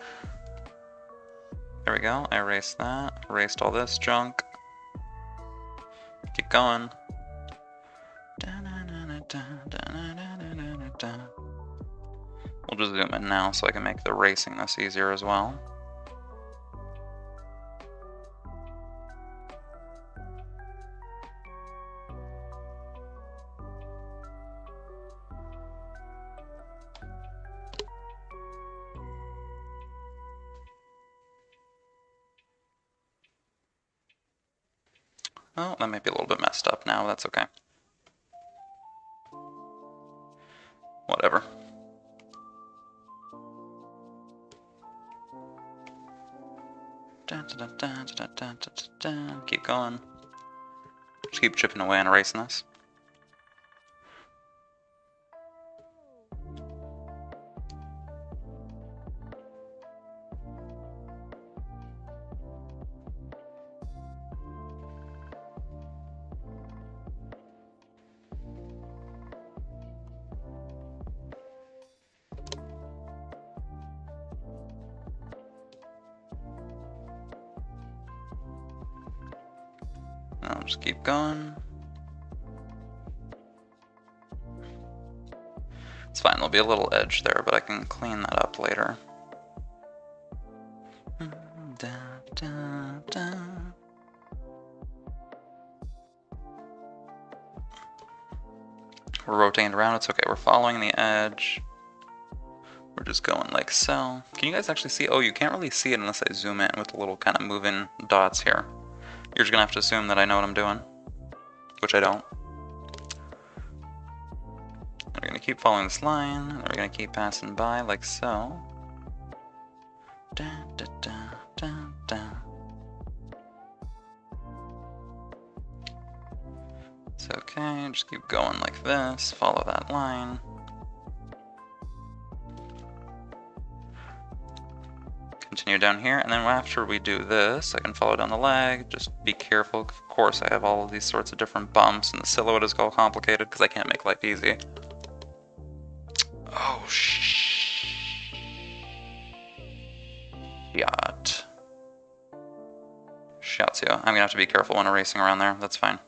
There we go. I erased that. Erased all this junk. Keep going. We'll just zoom in now so I can make the racing this easier as well. Oh, that might be a little bit messed up now. That's okay. Whatever. Keep going. Just keep chipping away and erasing this. I'll just keep going. It's fine, there'll be a little edge there, but I can clean that up later. Da, da, da. We're rotating around, it's okay, we're following the edge. We're just going like so. Can you guys actually see? Oh, you can't really see it unless I zoom in with the little kind of moving dots here. You're just gonna have to assume that I know what I'm doing, which I don't. We're gonna keep following this line, and we're gonna keep passing by like so. Da, da, da, da, da. It's okay, just keep going like this, follow that line. Continue down here, and then after we do this, I can follow down the leg. Just be careful. Of course, I have all of these sorts of different bumps, and the silhouette is all complicated because I can't make life easy. Oh, shot. Shotio. I'm gonna have to be careful when erasing around there. That's fine.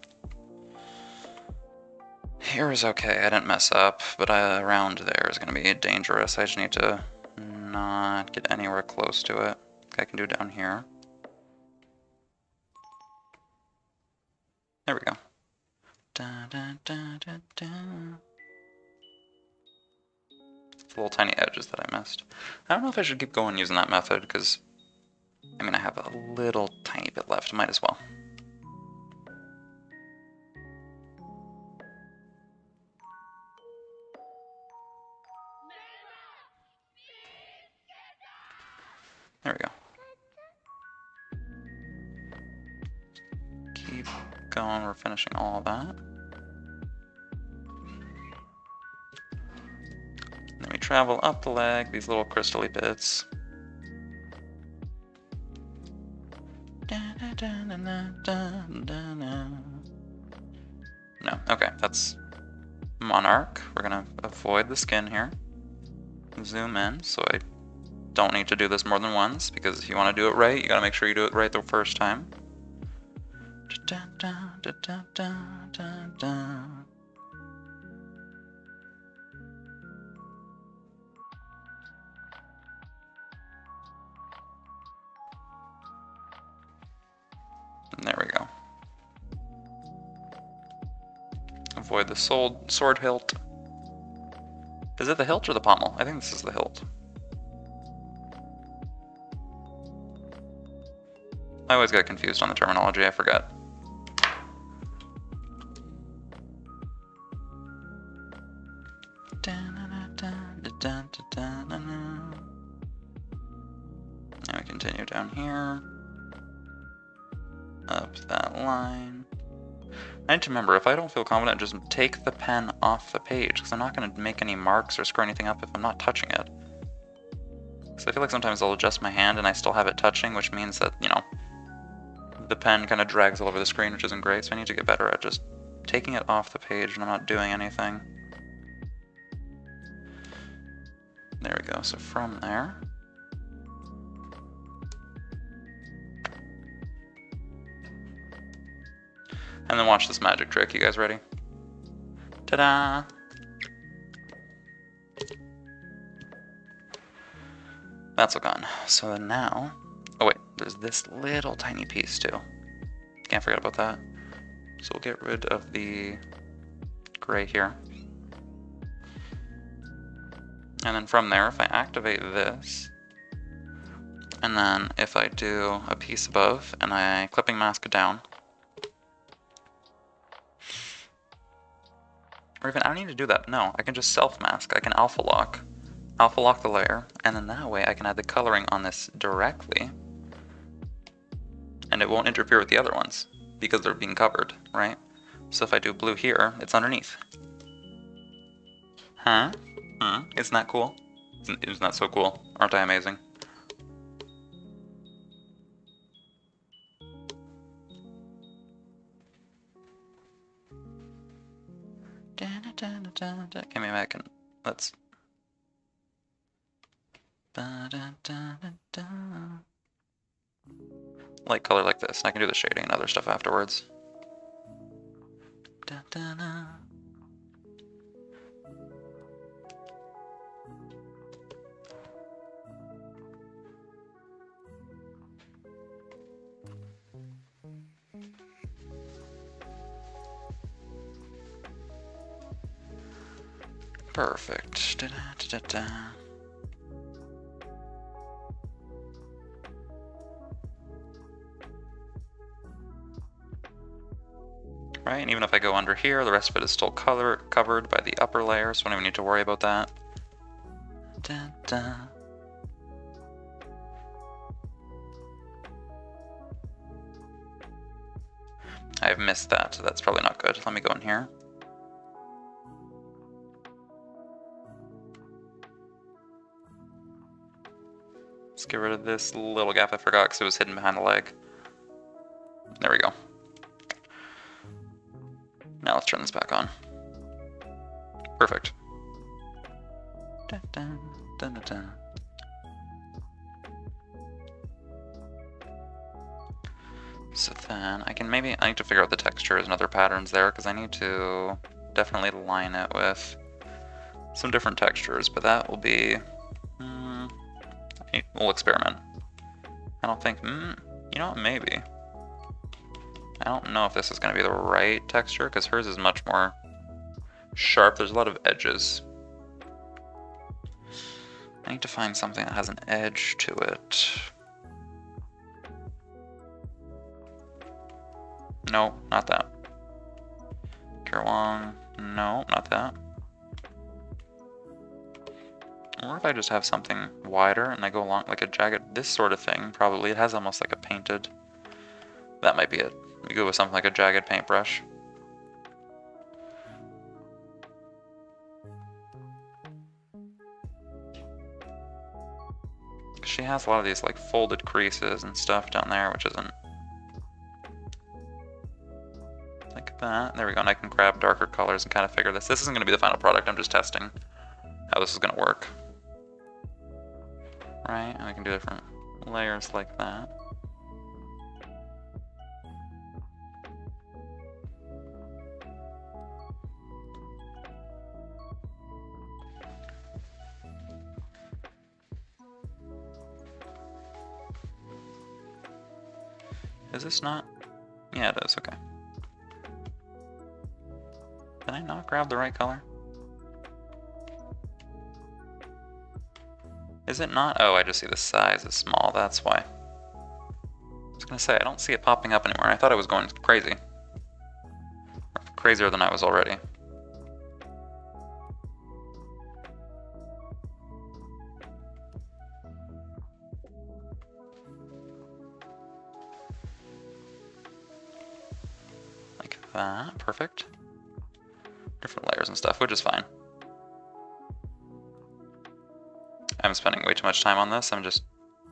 Here is okay. I didn't mess up, but around there is gonna be dangerous. I just need to not get anywhere close to it. I can do down here. There we go. Da, da, da, da, da. It's little tiny edges that I missed. I don't know if I should keep going using that method because I mean I have a little tiny bit left. Might as well. There we go. Keep going, we're finishing all of that. Then we travel up the leg, these little crystally bits. No, okay, that's Monarch. We're gonna avoid the skin here. Zoom in, so I don't need to do this more than once, because if you want to do it right, you gotta make sure you do it right the first time. And there we go. Avoid the sword hilt. Is it the hilt or the pommel? I think this is the hilt. I always get confused on the terminology, I forget. Now we continue down here. Up that line. I need to remember, if I don't feel confident, just take the pen off the page, because I'm not going to make any marks or screw anything up if I'm not touching it. Because I feel like sometimes I'll adjust my hand and I still have it touching, which means that, you know, the pen kind of drags all over the screen, which isn't great, so I need to get better at just taking it off the page when I'm not doing anything. There we go, so from there. And then watch this magic trick. You guys ready? Ta-da! That's all gone. So then now... Oh wait, there's this little tiny piece too. Can't forget about that. So we'll get rid of the gray here. And then from there, if I activate this, and then if I do a piece above, and I clipping mask down, or even, I don't need to do that, no, I can just self-mask, I can alpha lock the layer, and then that way I can add the coloring on this directly, and it won't interfere with the other ones, because they're being covered, right? So if I do blue here, it's underneath. Huh? Isn't that cool? Isn't that so cool? Aren't I amazing? Okay, maybe I can, let's... Light color like this, and I can do the shading and other stuff afterwards. Da, da, da. Perfect. Da, da, da, da. Right, and even if I go under here, the rest of it is still covered by the upper layer, so I don't even need to worry about that. Da, da. I've missed that, so that's probably not good. Let me go in here. Let's get rid of this little gap I forgot because it was hidden behind the leg. There we go. Now let's turn this back on. Perfect. Da, da, da, da, da. So then I need to figure out the textures and other patterns there because I need to definitely line it with some different textures, but that will be, we'll experiment. I don't think, you know what, maybe. I don't know if this is going to be the right texture because hers is much more sharp. There's a lot of edges. I need to find something that has an edge to it. No, not that. Kirwang, no, not that. Or if I just have something wider and I go along like a jagged, this sort of thing, probably. It has almost like a painted, that might be it. We go with something like a jagged paintbrush. She has a lot of these like folded creases and stuff down there, which isn't like that. There we go, and I can grab darker colors and kind of figure this. This isn't going to be the final product, I'm just testing how this is going to work. Right, and I can do different layers like that. Is this not? Yeah, it is, okay. Did I not grab the right color? Is it not? Oh, I just see the size is small, that's why. I was gonna say, I don't see it popping up anymore. I thought I was going crazy. Or crazier than I was already. Like that, perfect. Different layers and stuff, which is fine. I'm spending way too much time on this. I'm just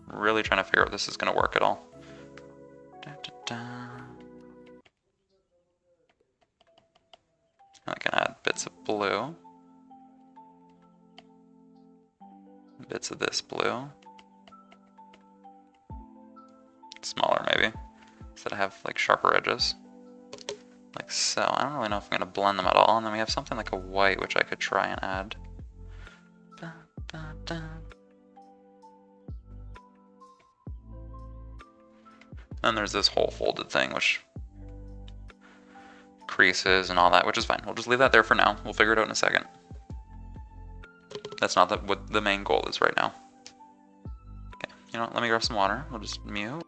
really trying to figure out if this is going to work at all. Da, da, da. I can add bits of blue. Bits of this blue. Smaller maybe, so that I have like sharper edges. Like so. I don't really know if I'm going to blend them at all. And then we have something like a white, which I could try and add. Da, da, da. Then there's this whole folded thing, which creases and all that, which is fine. We'll just leave that there for now. We'll figure it out in a second. That's not what the main goal is right now. Okay, you know what? Let me grab some water. We'll just mute.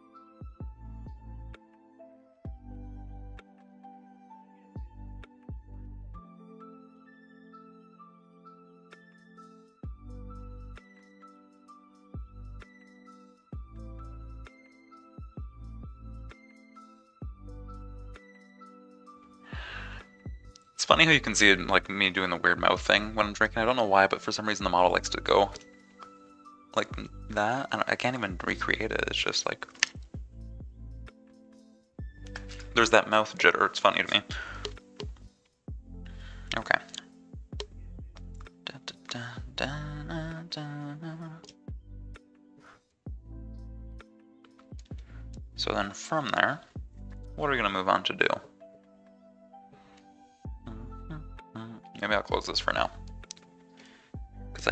It's funny how you can see it, like me doing the weird mouth thing when I'm drinking. I don't know why, but for some reason the model likes to go like that. I can't even recreate it. It's just like there's that mouth jitter. It's funny to me. Okay. Da, da, da, da, da, da. So then from there, what are we going to move on to do? Maybe I'll close this for now. Because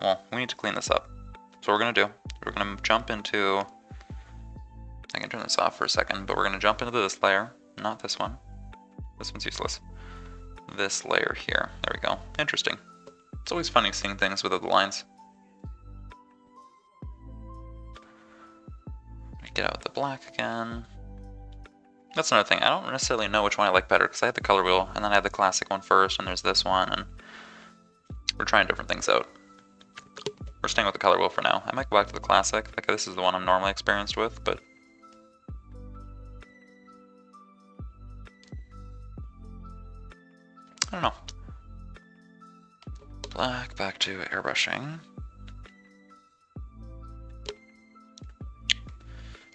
well, we need to clean this up. So what we're going to do, we're going to jump into, I can turn this off for a second, but we're going to jump into this layer, not this one. This one's useless. This layer here. There we go. Interesting. It's always funny seeing things without the lines. Get out the black again. That's another thing. I don't necessarily know which one I like better because I had the color wheel and then I had the classic one first and there's this one and we're trying different things out. We're staying with the color wheel for now. I might go back to the classic. Like this is the one I'm normally experienced with, but I don't know. Black, back to airbrushing.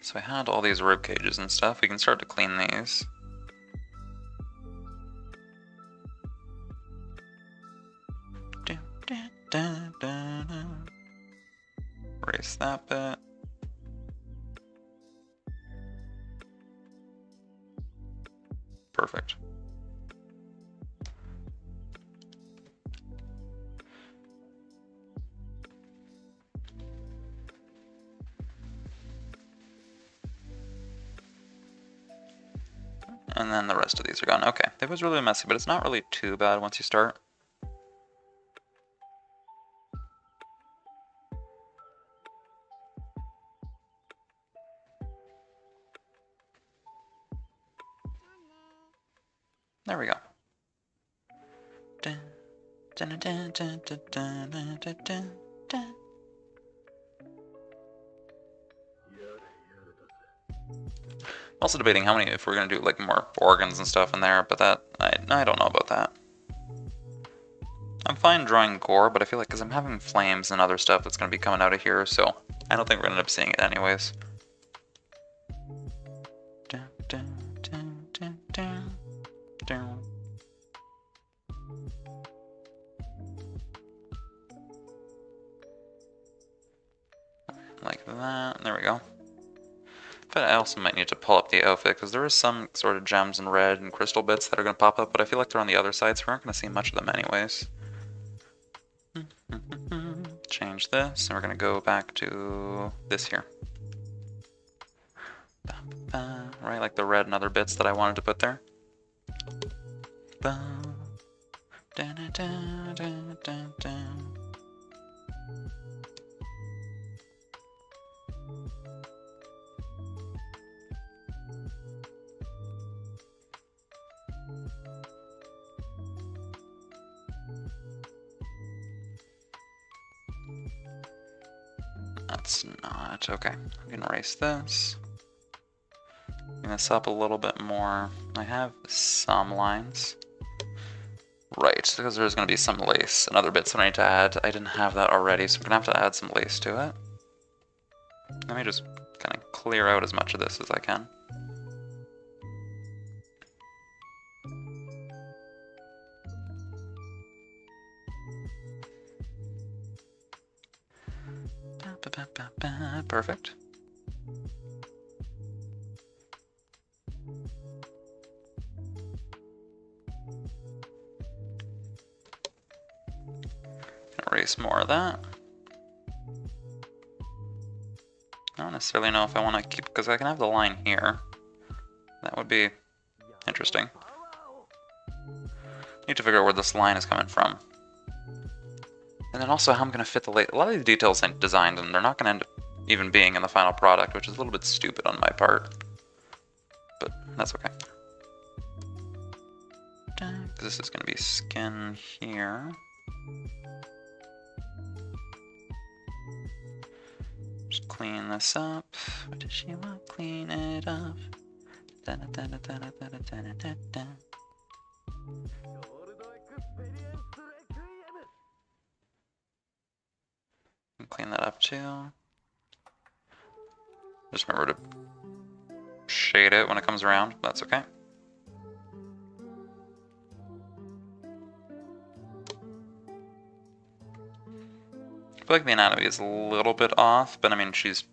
So I had all these rib cages and stuff. We can start to clean these. Erase that bit. Perfect. And then the rest of these are gone. Okay, it was really messy, but it's not really too bad once you start. There we go. Also debating how many, if we're gonna do like more organs and stuff in there, but that, I don't know about that. I'm fine drawing gore, but I feel like because I'm having flames and other stuff that's gonna be coming out of here, so I don't think we're gonna end up seeing it anyways. Like that, there we go. But I also might need to pull up the outfit because there is some sort of gems and red and crystal bits that are going to pop up, but I feel like they're on the other side, so we aren't going to see much of them anyways. Change this, and we're going to go back to this here. Right, like the red and other bits that I wanted to put there. That's not, okay. I can erase this. Bring this up a little bit more. I have some lines. Right, because there's going to be some lace and other bits that I need to add. I didn't have that already, so we're going to have to add some lace to it. Let me just kind of clear out as much of this as I can. Perfect. Erase more of that. I don't necessarily know if I want to keep, because I can have the line here. That would be interesting. Need to figure out where this line is coming from. And then also how I'm going to fit the lace. A lot of these details I designed and they're not going to end up even being in the final product, which is a little bit stupid on my part. But that's okay. This is going to be skin here. Just clean this up. What does she want? Clean it up. Clean that up too. Just remember to shade it when it comes around. That's okay. I feel like the anatomy is a little bit off, but I mean, she's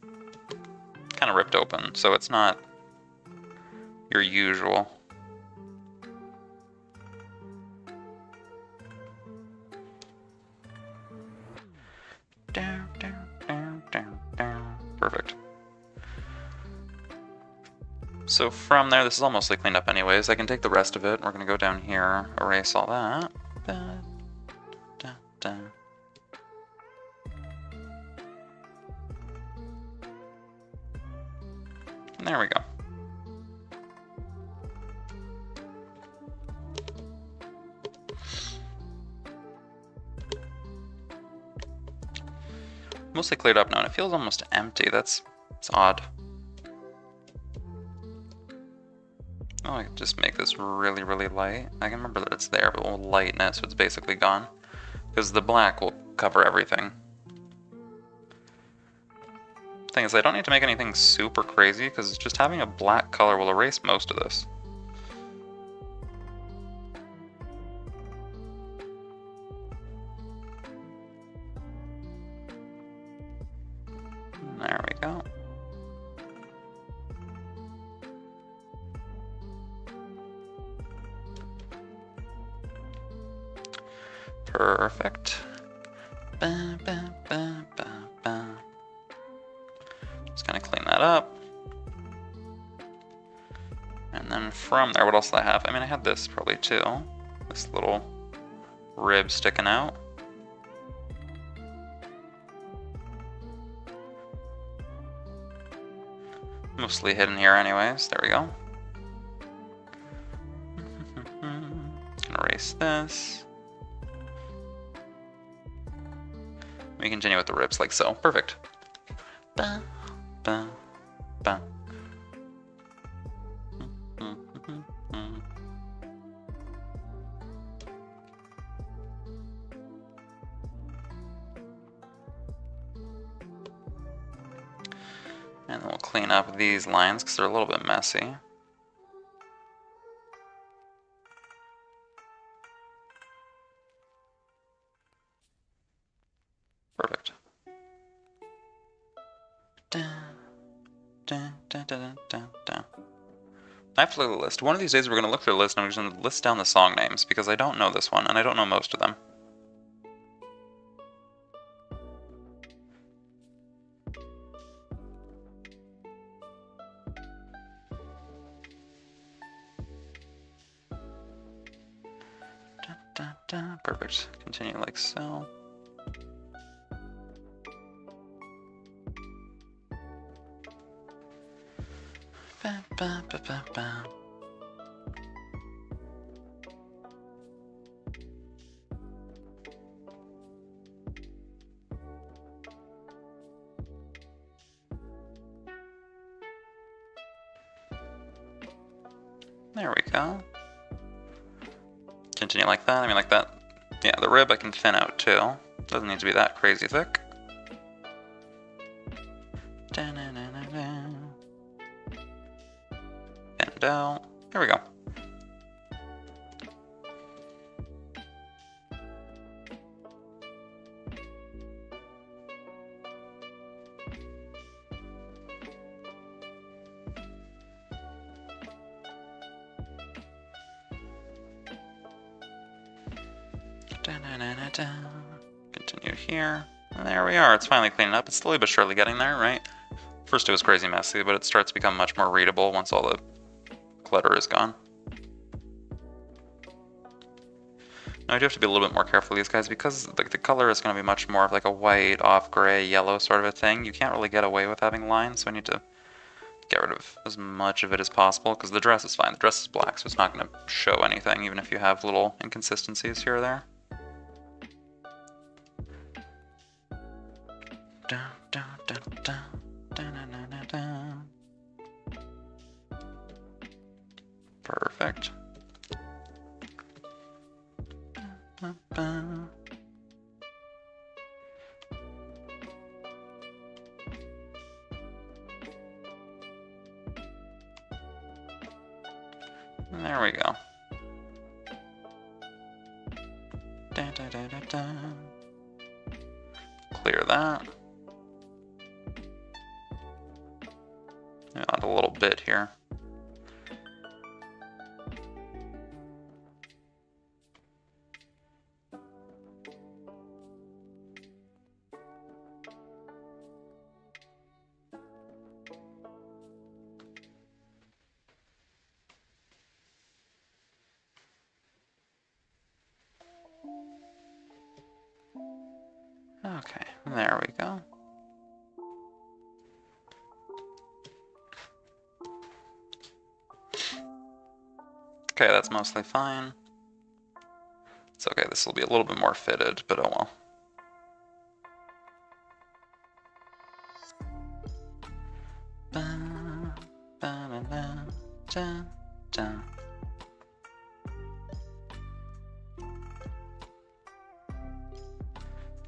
kind of ripped open, so it's not your usual. So from there, this is all mostly cleaned up anyways. I can take the rest of it. We're going to go down here, erase all that. And there we go. Mostly cleared up now, and it feels almost empty. It's odd. Oh, I can just make this really, really light. I can remember that it's there, but we'll lighten it so it's basically gone. Because the black will cover everything. Thing is, I don't need to make anything super crazy, because just having a black color will erase most of this. There we go. Perfect. Just gonna clean that up. And then from there, what else did I have? I mean, I had this probably too. This little rib sticking out. Mostly hidden here anyways. There we go. Gonna erase this. We continue with the ribs like so. Perfect. Ba, ba, ba. And then we'll clean up these lines because they're a little bit messy. Perfect. I have to look at the list. One of these days we're going to look through the list and we're just going to list down the song names because I don't know this one and I don't know most of them. Perfect. Continue like so. Ba, ba, ba, ba, ba. There we go. Continue like that. I mean, like that. Yeah, the rib I can thin out too. Doesn't need to be that crazy thick. Thinned out. There we go. Continue here. And there we are. It's finally cleaning up. It's slowly but surely getting there, right? First it was crazy messy, but it starts to become much more readable once all the clutter is gone. Now I do have to be a little bit more careful with these guys because the color is going to be much more of like a white, off gray, yellow sort of a thing. You can't really get away with having lines, so I need to get rid of as much of it as possible because the dress is fine. The dress is black, so it's not going to show anything, even if you have little inconsistencies here or there. Perfect. There we go. Clear that. Add a little bit here. There we go. Okay, that's mostly fine. It's okay, this will be a little bit more fitted, but oh well.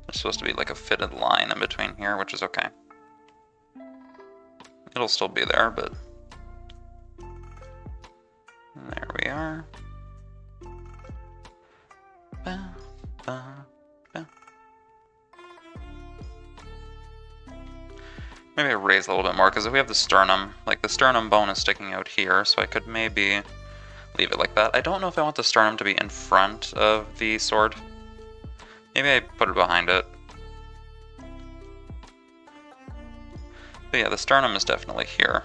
There's supposed to be like a fitted line in between here, which is okay. It'll still be there, but there we are. Maybe I raise a little bit more, because if we have the sternum, like the sternum bone is sticking out here, so I could maybe leave it like that. I don't know if I want the sternum to be in front of the sword. Maybe I put it behind it. But yeah, the sternum is definitely here.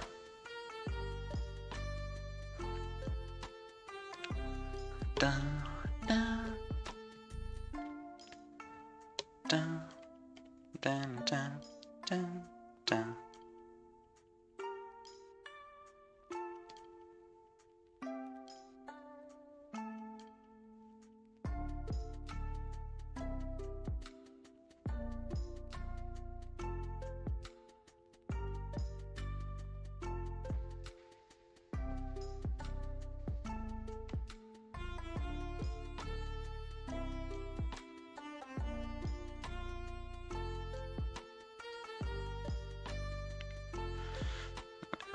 Dun, dun, dun, dun, dun, dun, dun.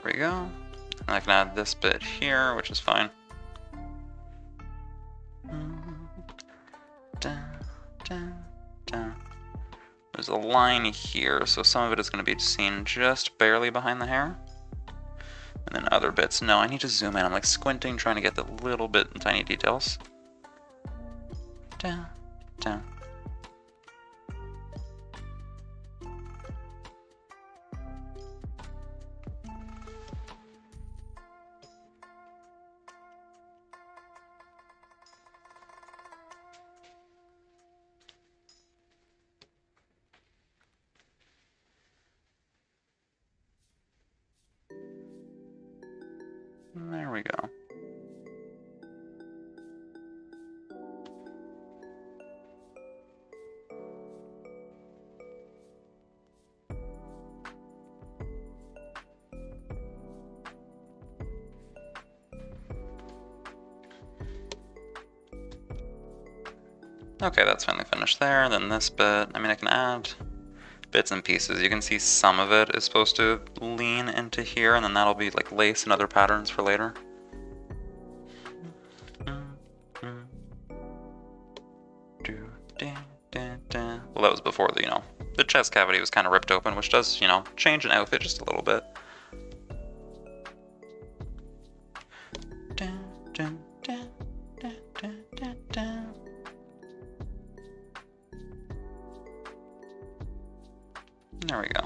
There we go. And I can add this bit here, which is fine. There's a line here, so some of it is going to be seen just barely behind the hair. And then other bits, no, I need to zoom in. I'm like squinting, trying to get the little bit tiny details. Down, down. There we go. Okay, that's finally finished there. Then this bit, I mean, I can add bits and pieces. You can see some of it is supposed to lean into here, and then that'll be like lace and other patterns for later. Well, that was before the, the chest cavity was kind of ripped open, which does, change an outfit just a little bit. There we go. There we go.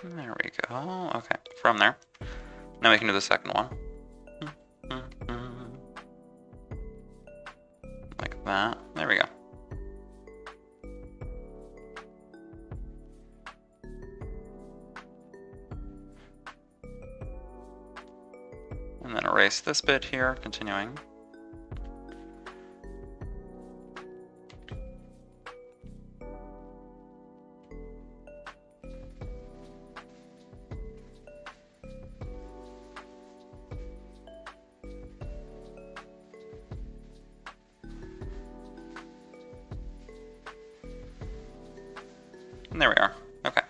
There we go. Okay, from there. Now we can do the second one. Like that. There we go. And then erase this bit here, continuing. And there we are. Okay.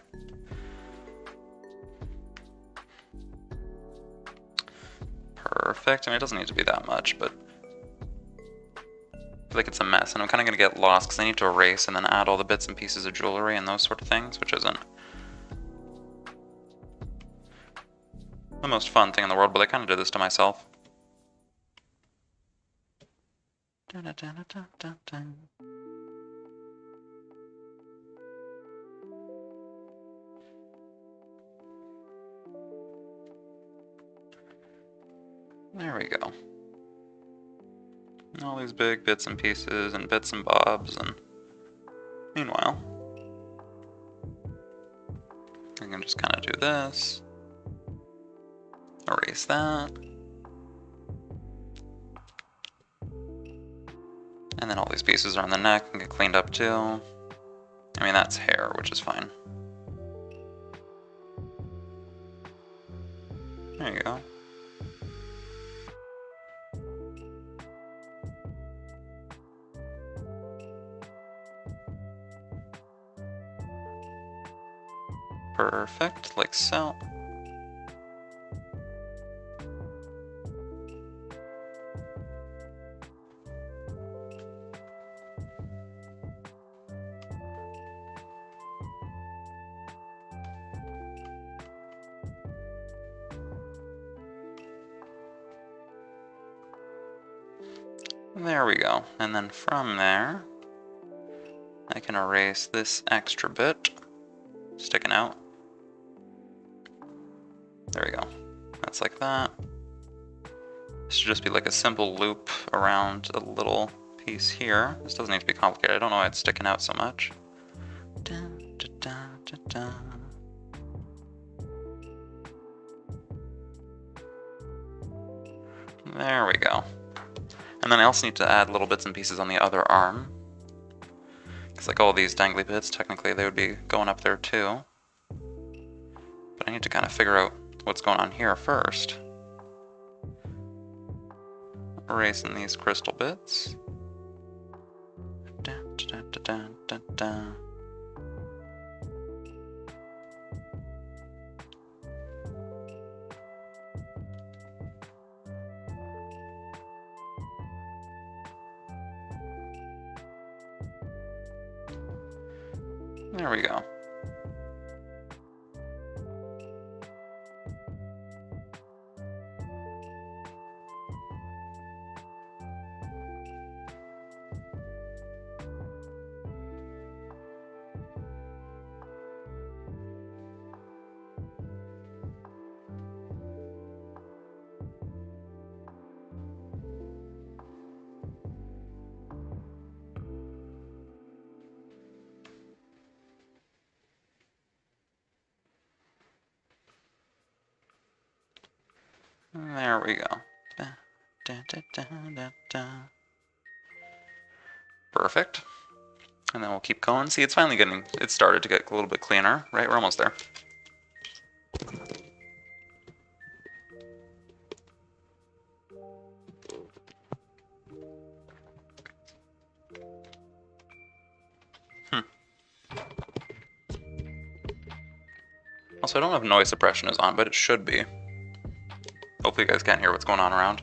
Perfect. I mean, it doesn't need to be that much, but feel like it's a mess, and I'm kind of going to get lost because I need to erase and then add all the bits and pieces of jewelry and those sort of things, which isn't the most fun thing in the world, but I kind of did this to myself. There we go. All these big bits and pieces and bits and bobs, and meanwhile, I can just kind of do this, erase that, and then all these pieces are on the neck and get cleaned up too. I mean, that's hair, which is fine. There you go. Perfect, like so. There we go. And then from there, I can erase this extra bit sticking out. There we go. That's like that. This should just be like a simple loop around a little piece here. This doesn't need to be complicated. I don't know why it's sticking out so much. Dun, dun, dun, dun, dun. There we go. And then I also need to add little bits and pieces on the other arm. Because like all these dangly bits, technically they would be going up there too. But I need to kind of figure out what's going on here first. Erasing these crystal bits. Dun, dun, dun, dun, dun, dun. There we go. There we go. Da, da, da, da, da, da. Perfect. And then we'll keep going. See, it's finally getting, it started to get a little bit cleaner, right? We're almost there. Also, I don't know if noise suppression is on, but it should be. Hopefully you guys can't hear what's going on around.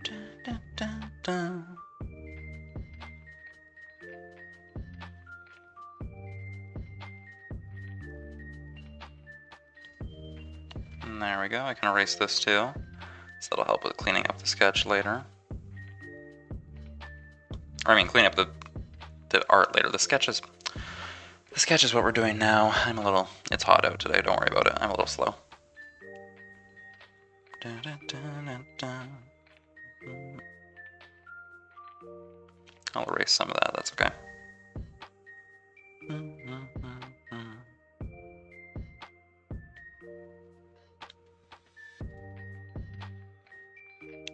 Da, da, da, da. And there we go. I can erase this too. So that'll help with cleaning up the sketch later. Or I mean, clean up the art later. The sketch is what we're doing now. I'm a little, it's hot out today, don't worry about it. I'm a little slow. Da, da, da, da, da. I'll erase some of that, that's okay.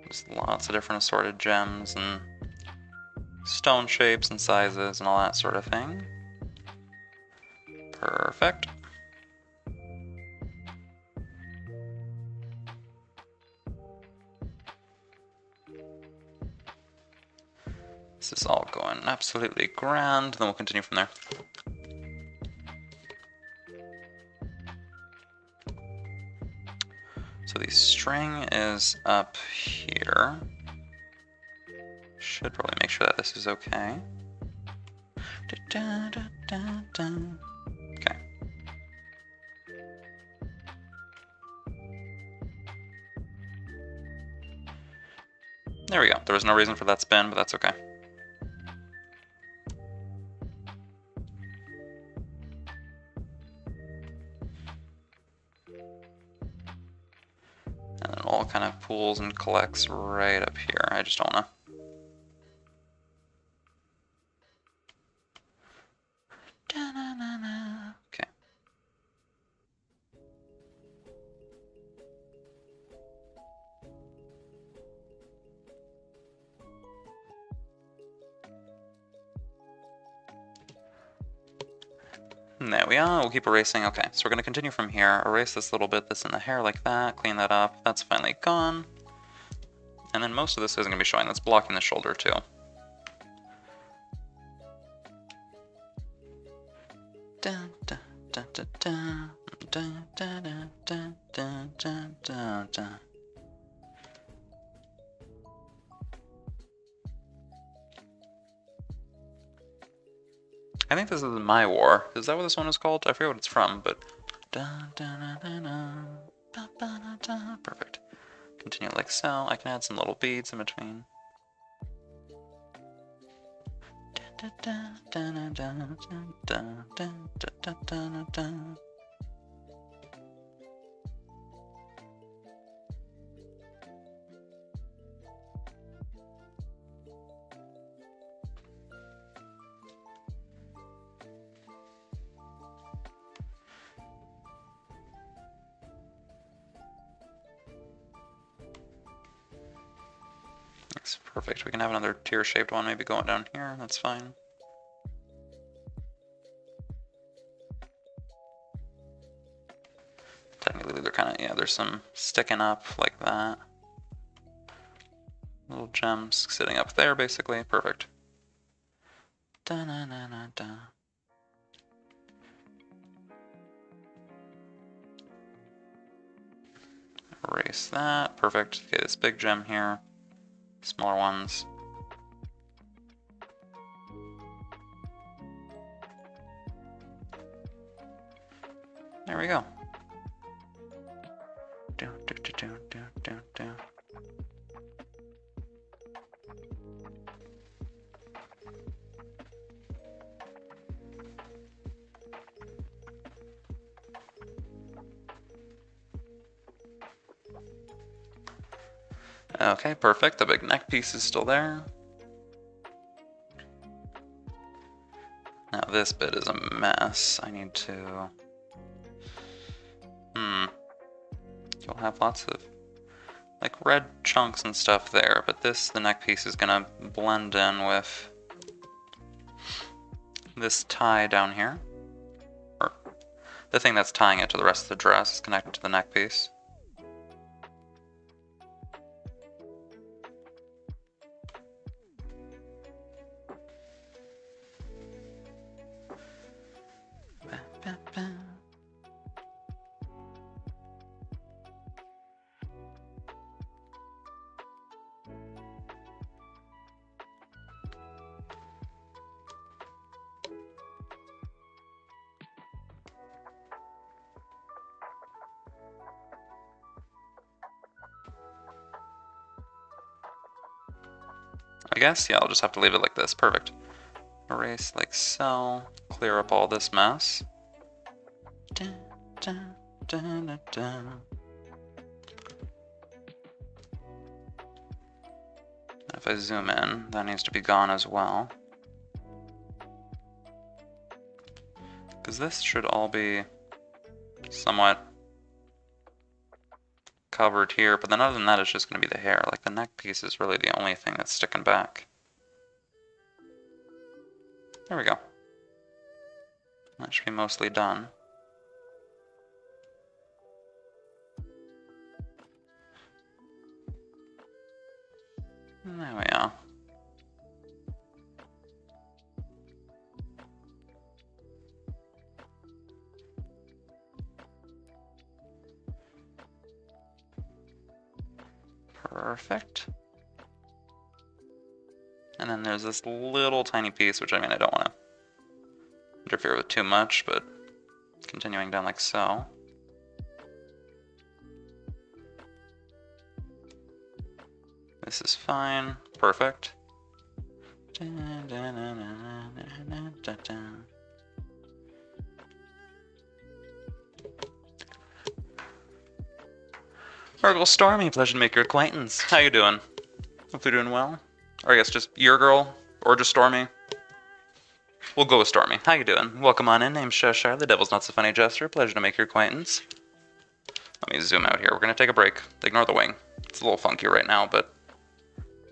There's lots of different assorted gems and stone shapes and sizes and all that sort of thing. Perfect. This is all going absolutely grand, then we'll continue from there. So the string is up here. Should probably make sure that this is okay. Okay. There we go. There was no reason for that spin, but that's okay. And it all kind of pools and collects right up here. I just don't want to. Okay. And there we are. We'll keep erasing. Okay, so we're going to continue from here. Erase this little bit that's in the hair like that. Clean that up. That's finally gone. And then most of this isn't going to be showing. That's blocking the shoulder too. Dun, dun, dun, dun, dun, dun, dun, dun, dun, dun, dun, dun. I think this is My War. Is that what this one is called? I forget what it's from, but... Perfect. Continue like so. I can add some little beads in between. That's perfect. We can have another tear-shaped one maybe going down here. That's fine. Technically, they're kind of, yeah, there's some sticking up like that. Little gems sitting up there, basically. Perfect. Da-na-na-na-da. Erase that. Perfect. Okay, this big gem here. Smaller ones. There we go. Do, do, do, do, do, do, do. Okay, perfect. The big neck piece is still there. Now this bit is a mess. I need to... You'll have lots of like red chunks and stuff there, but the neck piece is gonna blend in with this tie down here. Or the thing that's tying it to the rest of the dress is connected to the neck piece. I guess, yeah, I'll just have to leave it like this. Perfect. Erase like so. Clear up all this mess. Dun, dun, dun, dun, dun. If I zoom in, that needs to be gone as well. Because this should all be somewhat covered here, but then other than that, it's just going to be the hair. Like the neck piece is really the only thing that's sticking back. There we go. That should be mostly done. There we are. Perfect. And then there's this little tiny piece, which I mean, I don't want to interfere with too much, but continuing down like so. This is fine. Perfect. Urgle Stormy, pleasure to make your acquaintance. How you doing? Hope you're doing well. Or I guess just your girl, or just Stormy. We'll go with Stormy. How you doing? Welcome on in. Name's Sheshire, the Devil's Not So Funny Jester. Pleasure to make your acquaintance. Let me zoom out here. We're gonna take a break. Ignore the wing. It's a little funky right now, but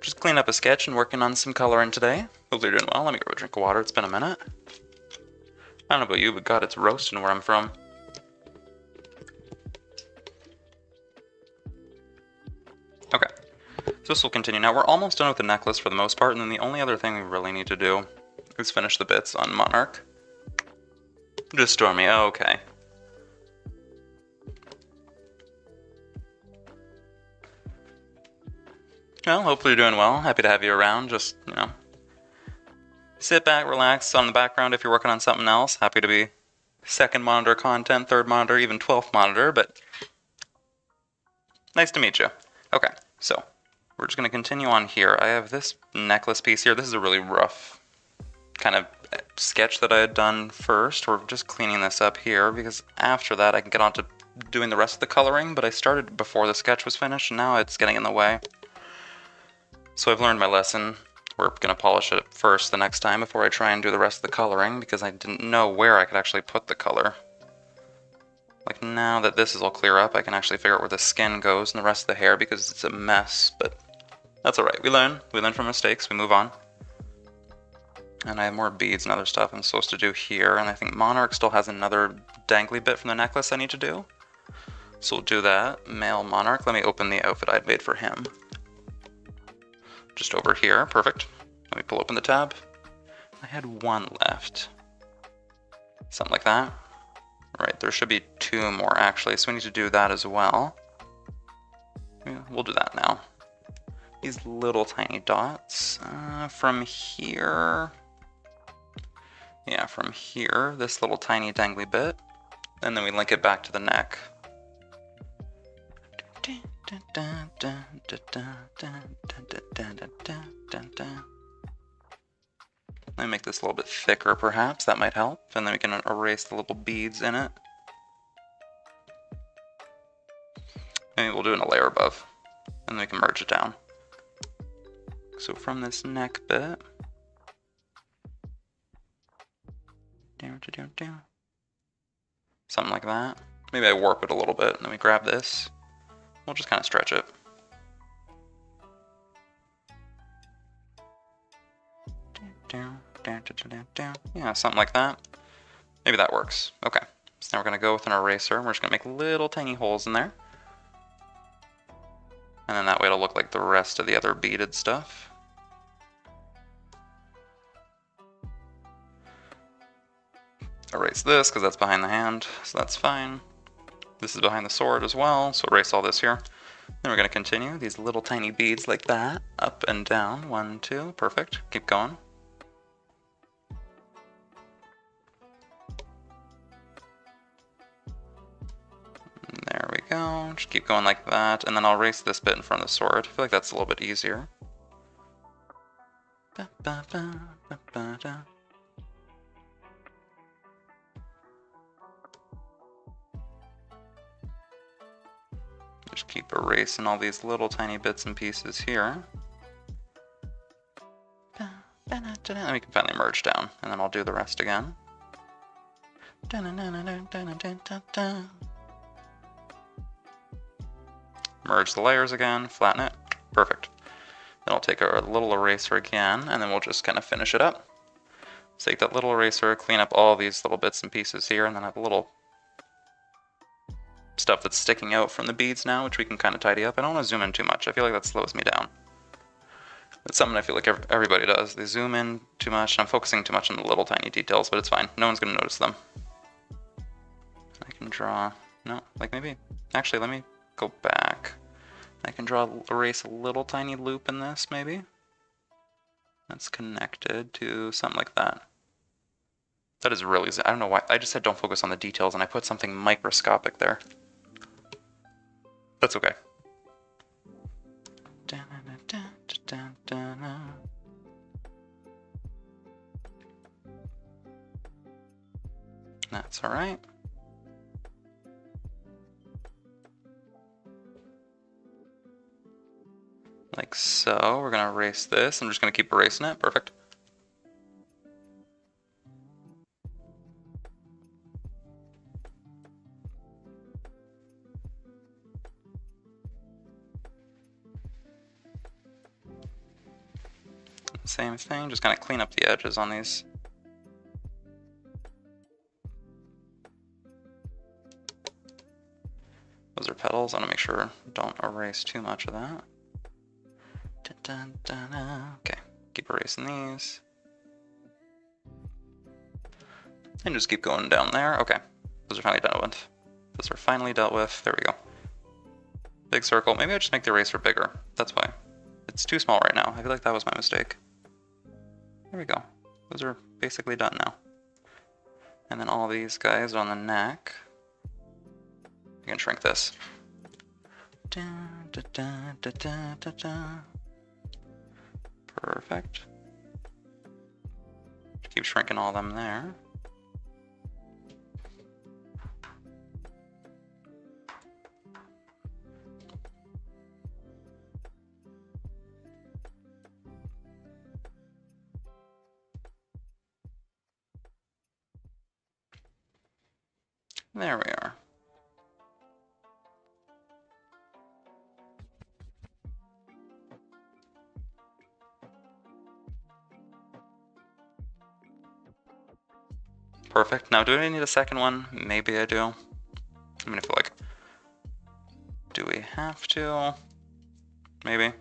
just clean up a sketch and working on some coloring today. Hope you're doing well. Let me grab a drink of water. It's been a minute. I don't know about you, but God, it's roasting where I'm from. Okay, so this will continue. Now we're almost done with the necklace for the most part, and then the only other thing we really need to do is finish the bits on Monarch. Just Stormy, oh, okay. Well, hopefully you're doing well. Happy to have you around. Just, you know, sit back, relax on the background if you're working on something else. Happy to be second monitor content, third monitor, even 12th monitor, but nice to meet you. Okay, so we're just going to continue on here. I have this necklace piece here. This is a really rough kind of sketch that I had done first. We're just cleaning this up here because after that I can get on to doing the rest of the coloring, but I started before the sketch was finished and now it's getting in the way. So I've learned my lesson. We're going to polish it first the next time before I try and do the rest of the coloring because I didn't know where I could actually put the color. Like now that this is all clear up, I can actually figure out where the skin goes and the rest of the hair because it's a mess, but that's alright. We learn from mistakes, we move on. And I have more beads and other stuff I'm supposed to do here, and I think Monarch still has another dangly bit from the necklace I need to do. So we'll do that. Male Monarch, let me open the outfit I'd made for him. Just over here, perfect. Let me pull open the tab. I had one left. Something like that. Right, there should be two more actually, so we need to do that as well. Yeah, we'll do that now. These little tiny dots from here. Yeah, from here, this little tiny dangly bit, and then we link it back to the neck. Let me make this a little bit thicker perhaps, that might help, and then we can erase the little beads in it. Maybe we'll do it in a layer above, and then we can merge it down. So from this neck bit, something like that. Maybe I warp it a little bit, and then we grab this. We'll just kind of stretch it. Yeah, something like that. Maybe that works. Okay, so now we're going to go with an eraser. We're just going to make little tiny holes in there. And then that way it'll look like the rest of the other beaded stuff. Erase this because that's behind the hand, so that's fine. This is behind the sword as well, so erase all this here. Then we're going to continue these little tiny beads like that, up and down, 1, 2, perfect. Keep going. There we go, just keep going like that, and then I'll erase this bit in front of the sword. I feel like that's a little bit easier. Just keep erasing all these little tiny bits and pieces here. And we can finally merge down, and then I'll do the rest again. Merge the layers again, flatten it, perfect. Then I'll take our little eraser again, and then we'll just kind of finish it up. Take that little eraser, clean up all these little bits and pieces here, and then I have a little stuff that's sticking out from the beads now, which we can kind of tidy up. I don't want to zoom in too much. I feel like that slows me down. It's something I feel like everybody does. They zoom in too much, and I'm focusing too much on the little tiny details, but it's fine. No one's going to notice them. I can draw, no, like maybe, actually let me go back. I can erase a little tiny loop in this, maybe. That's connected to something like that. That is really, I don't know why, I just said don't focus on the details and I put something microscopic there. That's okay. That's all right. Like so, we're gonna erase this. I'm just gonna keep erasing it, perfect. Same thing, just kind of clean up the edges on these. Those are petals, I want to make sure don't erase too much of that. Okay, keep erasing these. And just keep going down there. Okay, those are finally dealt with. Those are finally dealt with, there we go. Big circle, maybe I just make the eraser bigger, that's why. It's too small right now, I feel like that was my mistake. There we go. Those are basically done now. And then all these guys on the neck. You can shrink this. Perfect. Keep shrinking all them there. There we are. Perfect. Now, do I need a second one? Maybe I do. I'm gonna feel like, do we have to? Maybe.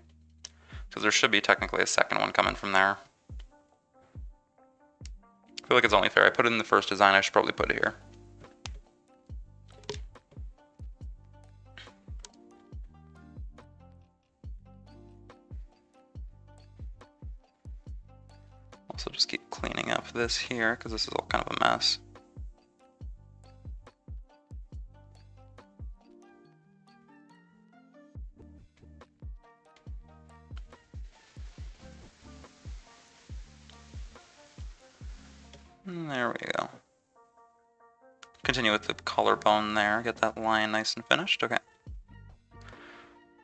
Because there should be technically a second one coming from there. I feel like it's only fair. I put it in the first design, I should probably put it here. Also just keep cleaning up this here because this is all kind of a mess. And there we go. Continue with the collarbone there, get that line nice and finished, okay.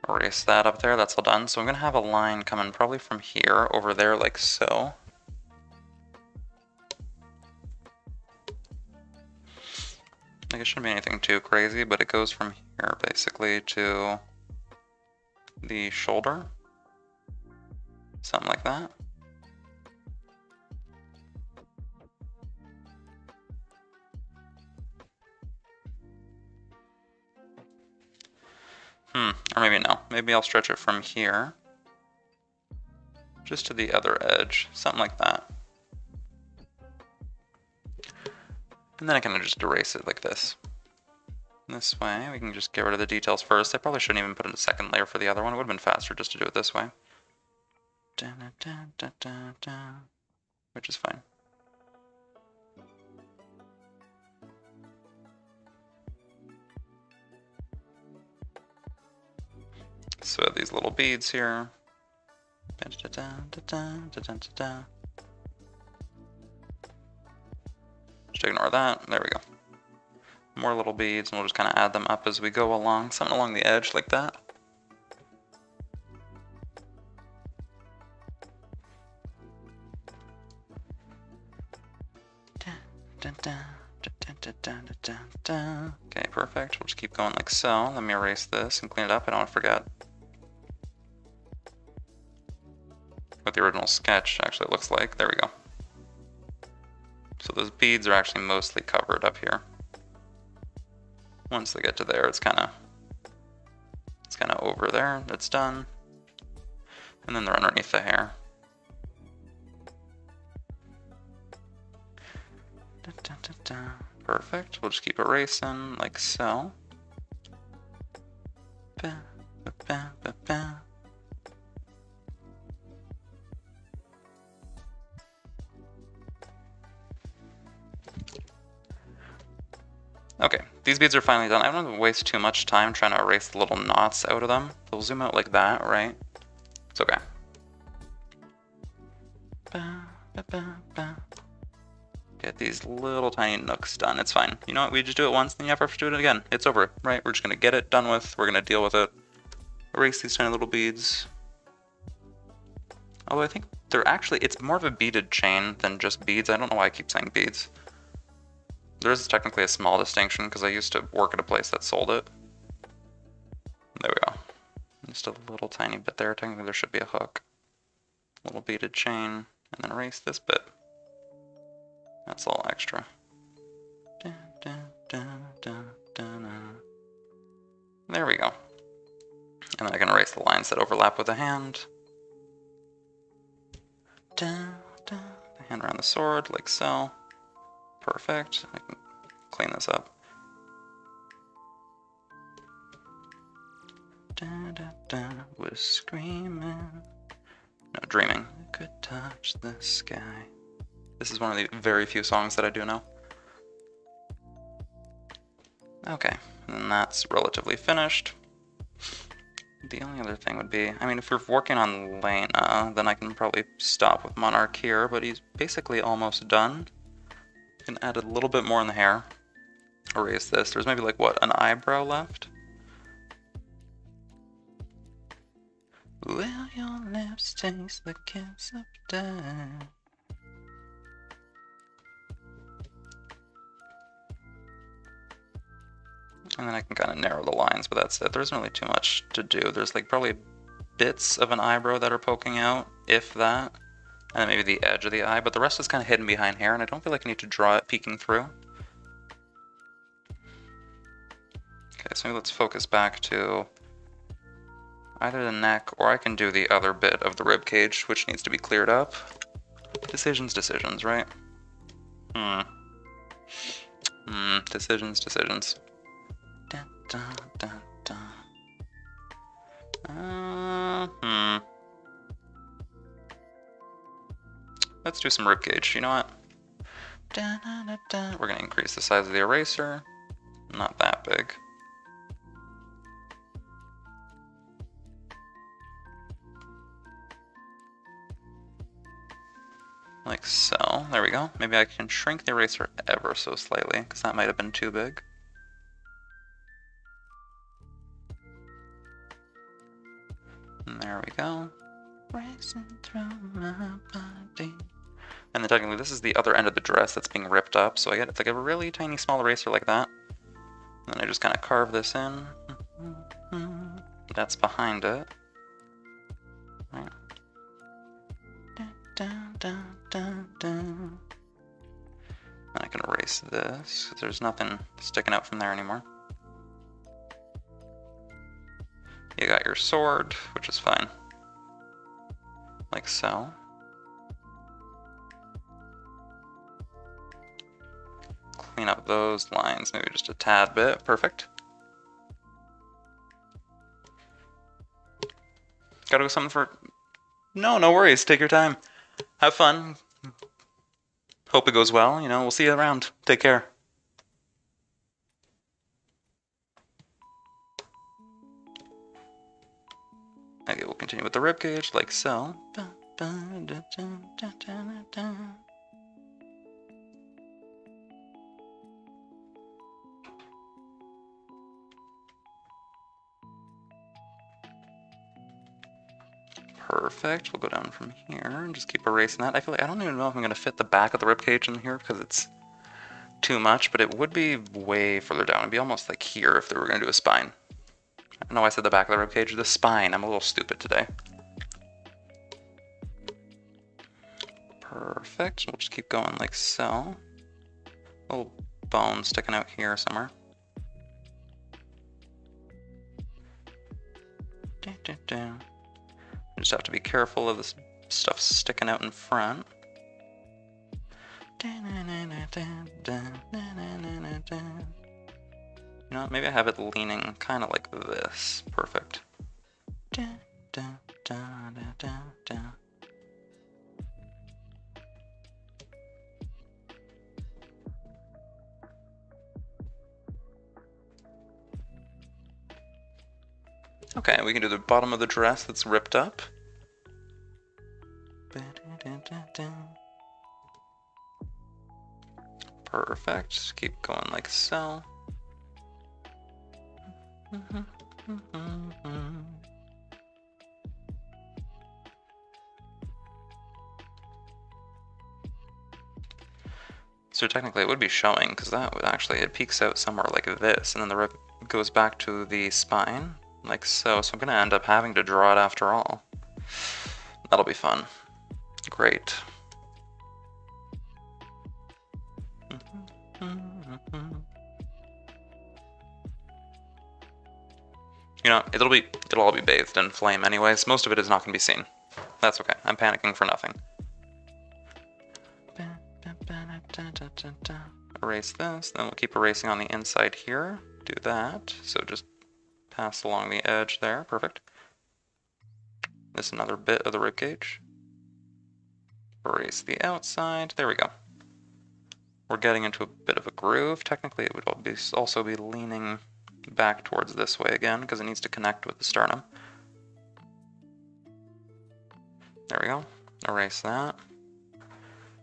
Erase that up there, that's all done. So I'm gonna have a line coming probably from here over there like so. Like it shouldn't be anything too crazy, but it goes from here basically to the shoulder. Something like that. Or maybe no. Maybe I'll stretch it from here just to the other edge. Something like that. And then I can just erase it like this. This way, we can just get rid of the details first. I probably shouldn't even put in a second layer for the other one. It would have been faster just to do it this way. Which is fine. So these little beads here. Just ignore that. There we go. More little beads, and we'll just kind of add them up as we go along. Something along the edge like that. Okay, perfect. We'll just keep going like so. Let me erase this and clean it up. I don't want to forget what the original sketch actually looks like. There we go. So those beads are actually mostly covered up here. Once they get to there, it's kind of over there. It's done. And then they're underneath the hair. Perfect. We'll just keep erasing like so. Okay, these beads are finally done. I don't want to waste too much time trying to erase the little knots out of them. They'll zoom out like that, right? It's okay. Get these little tiny nooks done. It's fine. You know what? We just do it once, then you never have to do it again. It's over, right? We're just going to get it done with. We're going to deal with it. Erase these tiny little beads. Although I think they're actually, it's more of a beaded chain than just beads. I don't know why I keep saying beads. There is technically a small distinction because I used to work at a place that sold it. There we go. Just a little tiny bit there. Technically there should be a hook. Little beaded chain, and then erase this bit. That's all extra. There we go. And then I can erase the lines that overlap with the hand. The hand around the sword, like so. Perfect. I can clean this up. Was screaming. No, dreaming. I could touch the sky. This is one of the very few songs that I do know. Okay, and that's relatively finished. The only other thing would be, I mean, if we're working on Layna, then I can probably stop with Monarch here, but he's basically almost done. Can add a little bit more in the hair. Erase this. There's maybe like, what, an eyebrow left? Will your lips taste the kiss of death? And then I can kind of narrow the lines, but that's it. There isn't really too much to do. There's like probably bits of an eyebrow that are poking out, if that. And then maybe the edge of the eye, but the rest is kind of hidden behind hair, and I don't feel like I need to draw it peeking through. Okay, so maybe let's focus back to either the neck, or I can do the other bit of the rib cage, which needs to be cleared up. Decisions, right? Decisions. Let's do some rib cage, you know what? We're gonna increase the size of the eraser. Not that big. Like so. There we go. Maybe I can shrink the eraser ever so slightly, because that might have been too big. And there we go. Racing through my body. And then technically this is the other end of the dress that's being ripped up, so I get it's like a really tiny small eraser like that. And then I just kind of carve this in. That's behind it. Right. And I can erase this, because there's nothing sticking out from there anymore. You got your sword, which is fine. Like so. Clean up those lines, maybe just a tad bit. Perfect. Gotta go something for... No worries. Take your time. Have fun. Hope it goes well. You know, we'll see you around. Take care. Okay, we'll continue with the ribcage, like so. Perfect. We'll go down from here and just keep erasing that. I feel like I don't even know if I'm going to fit the back of the ribcage in here because it's too much, but it would be way further down. It'd be almost like here if they were going to do a spine. I don't know why I said the back of the ribcage, the spine. I'm a little stupid today. Perfect. We'll just keep going like so. Little bone sticking out here somewhere. You just have to be careful of this stuff sticking out in front. You know what, maybe I have it leaning kind of like this. Perfect. Okay, we can do the bottom of the dress that's ripped up. Perfect. Keep going like so. So technically it would be showing, because that would actually, it peeks out somewhere like this, and then the rip goes back to the spine, like so. So I'm going to end up having to draw it after all. That'll be fun. Great. You know, it'll all be bathed in flame anyways. Most of it is not going to be seen. That's okay. I'm panicking for nothing. Erase this, then we'll keep erasing on the inside here. Do that. So just pass along the edge there. Perfect. This is another bit of the ribcage. Erase the outside. There we go. We're getting into a bit of a groove. Technically, it would also be leaning back towards this way again because it needs to connect with the sternum. There we go. Erase that.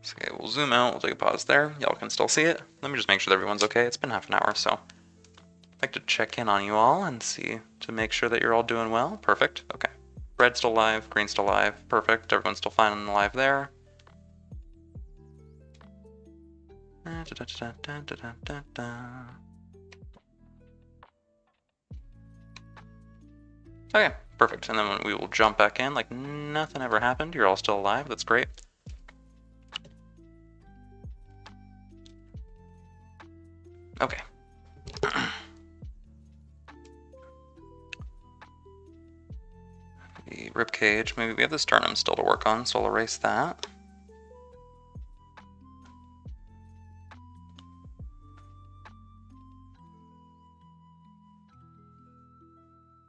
So, okay, we'll zoom out. We'll take a pause there. Y'all can still see it. Let me just make sure that everyone's okay. It's been half an hour, so I'd like to check in on you all and see to make sure that you're all doing well. Perfect. Okay. Red's still alive. Green's still alive. Perfect. Everyone's still fine and alive there. Okay, perfect. And then we will jump back in like nothing ever happened. You're all still alive. That's great. Okay. The ribcage. Maybe we have the sternum still to work on, so I'll erase that.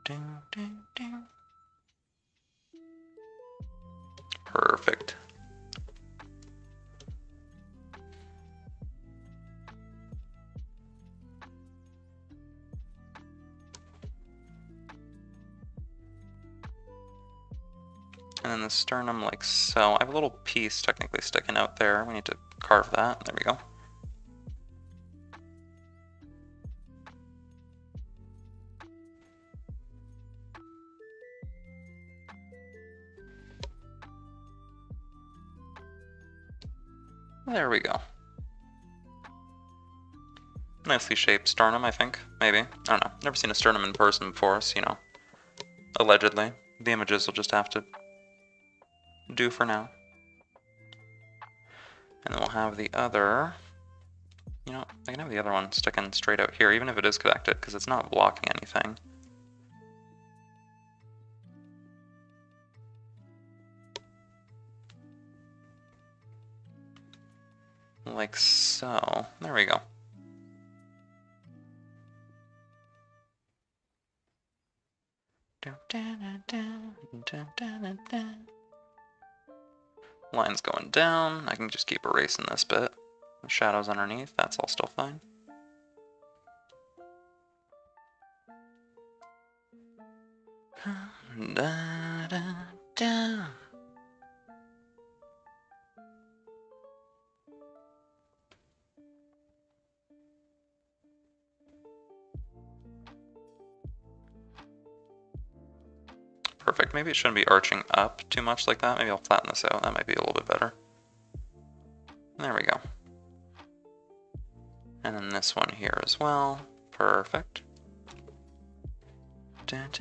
Ding, ding, ding. Perfect. And then the sternum like so. I have a little piece technically sticking out there. We need to carve that. There we go. There we go. Nicely shaped sternum, I think. Maybe. I don't know. Never seen a sternum in person before, so you know. Allegedly. The images will just have to do for now. And then we'll have the other... You know, I can have the other one sticking straight out here, even if it is connected, because it's not blocking anything. Like so. There we go. Line's going down. I can just keep erasing this bit. The shadows underneath, that's all still fine. Da, da, da. Perfect. Maybe it shouldn't be arching up too much like that. Maybe I'll flatten this out. That might be a little bit better. There we go. And then this one here as well. Perfect. And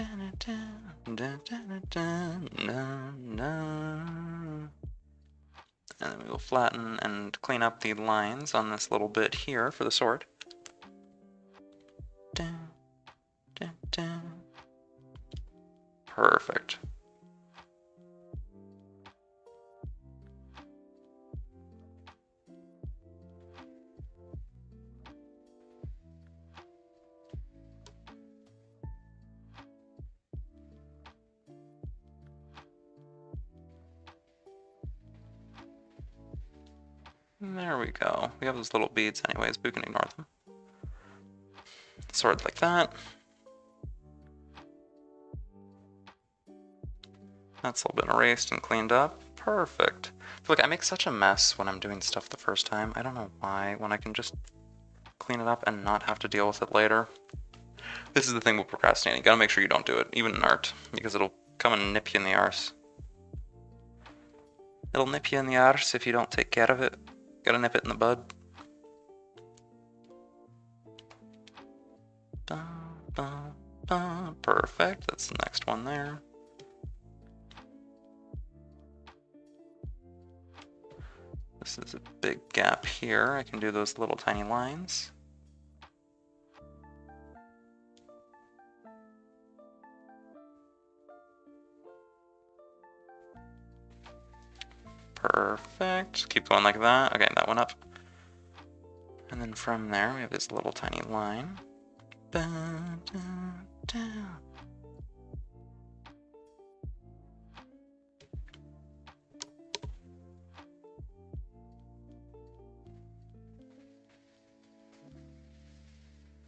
then we will flatten and clean up the lines on this little bit here for the sword. Perfect. There we go. We have those little beads anyways, but we can ignore them. Sword like that. That's all been erased and cleaned up. Perfect. I feel like I make such a mess when I'm doing stuff the first time. I don't know why, when I can just clean it up and not have to deal with it later. This is the thing with procrastinating. You gotta make sure you don't do it, even in art, because it'll come and nip you in the arse. It'll nip you in the arse if you don't take care of it. Gotta nip it in the bud. Perfect, that's the next one there. This is a big gap here. I can do those little tiny lines. Perfect. Keep going like that. Okay, that went up. And then from there, we have this little tiny line.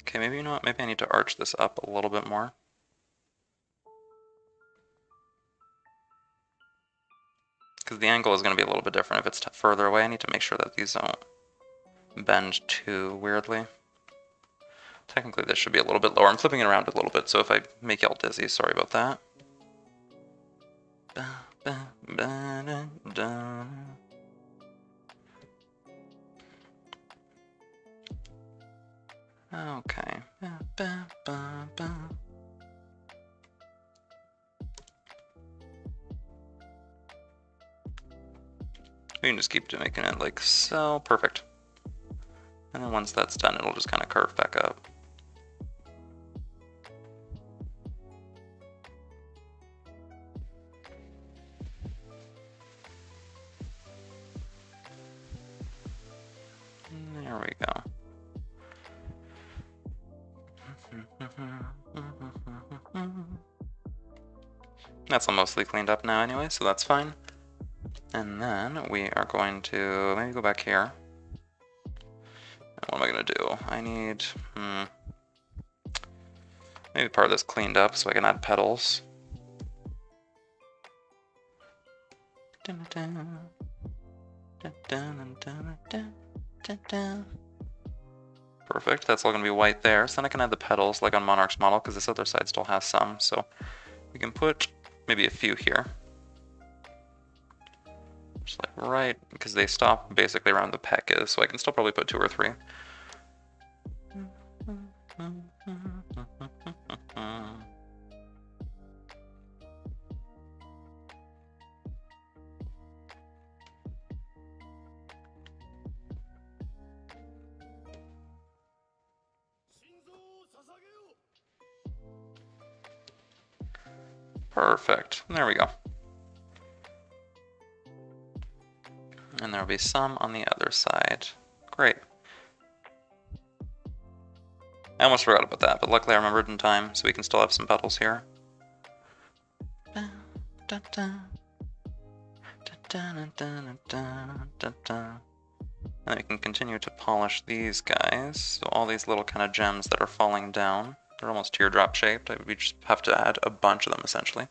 Okay, maybe you know what? Maybe I need to arch this up a little bit more. Because the angle is going to be a little bit different if it's further away. I need to make sure that these don't bend too weirdly. Technically, this should be a little bit lower. I'm flipping it around a little bit, so if I make y'all dizzy, sorry about that. Okay. We can just keep making it like so. Perfect. And then once that's done, it'll just kind of curve back up. There we go. That's all mostly cleaned up now anyway, so that's fine. And then we are going to maybe go back here. What am I gonna do? I need maybe part of this cleaned up so I can add petals. Perfect, that's all gonna be white there. So then I can add the petals like on Monarch's model because this other side still has some. So we can put maybe a few here. Just like right, because they stop basically around the peck is, so I can still probably put 2 or 3. Perfect, there we go. And there'll be some on the other side. Great. I almost forgot about that, but luckily I remembered in time, so we can still have some petals here. And we can continue to polish these guys. So all these little kind of gems that are falling down, they're almost teardrop shaped. We just have to add a bunch of them essentially.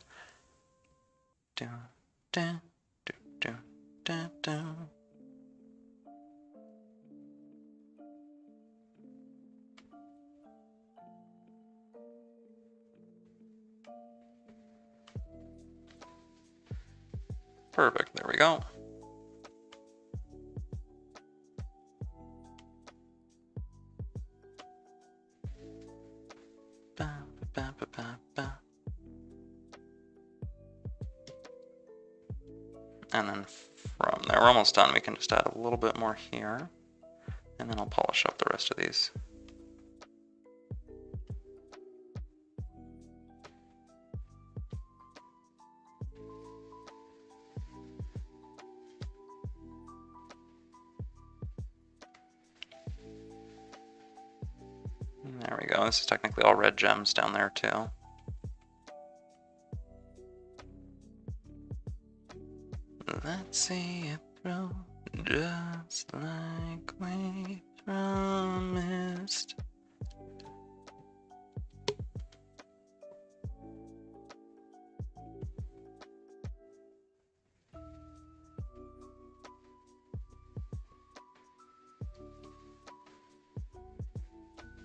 Perfect, there we go. And then from there, we're almost done. We can just add a little bit more here, and then I'll polish up the rest of these. There we go. This is technically all red gems down there too. Let's see it through, just like we promised.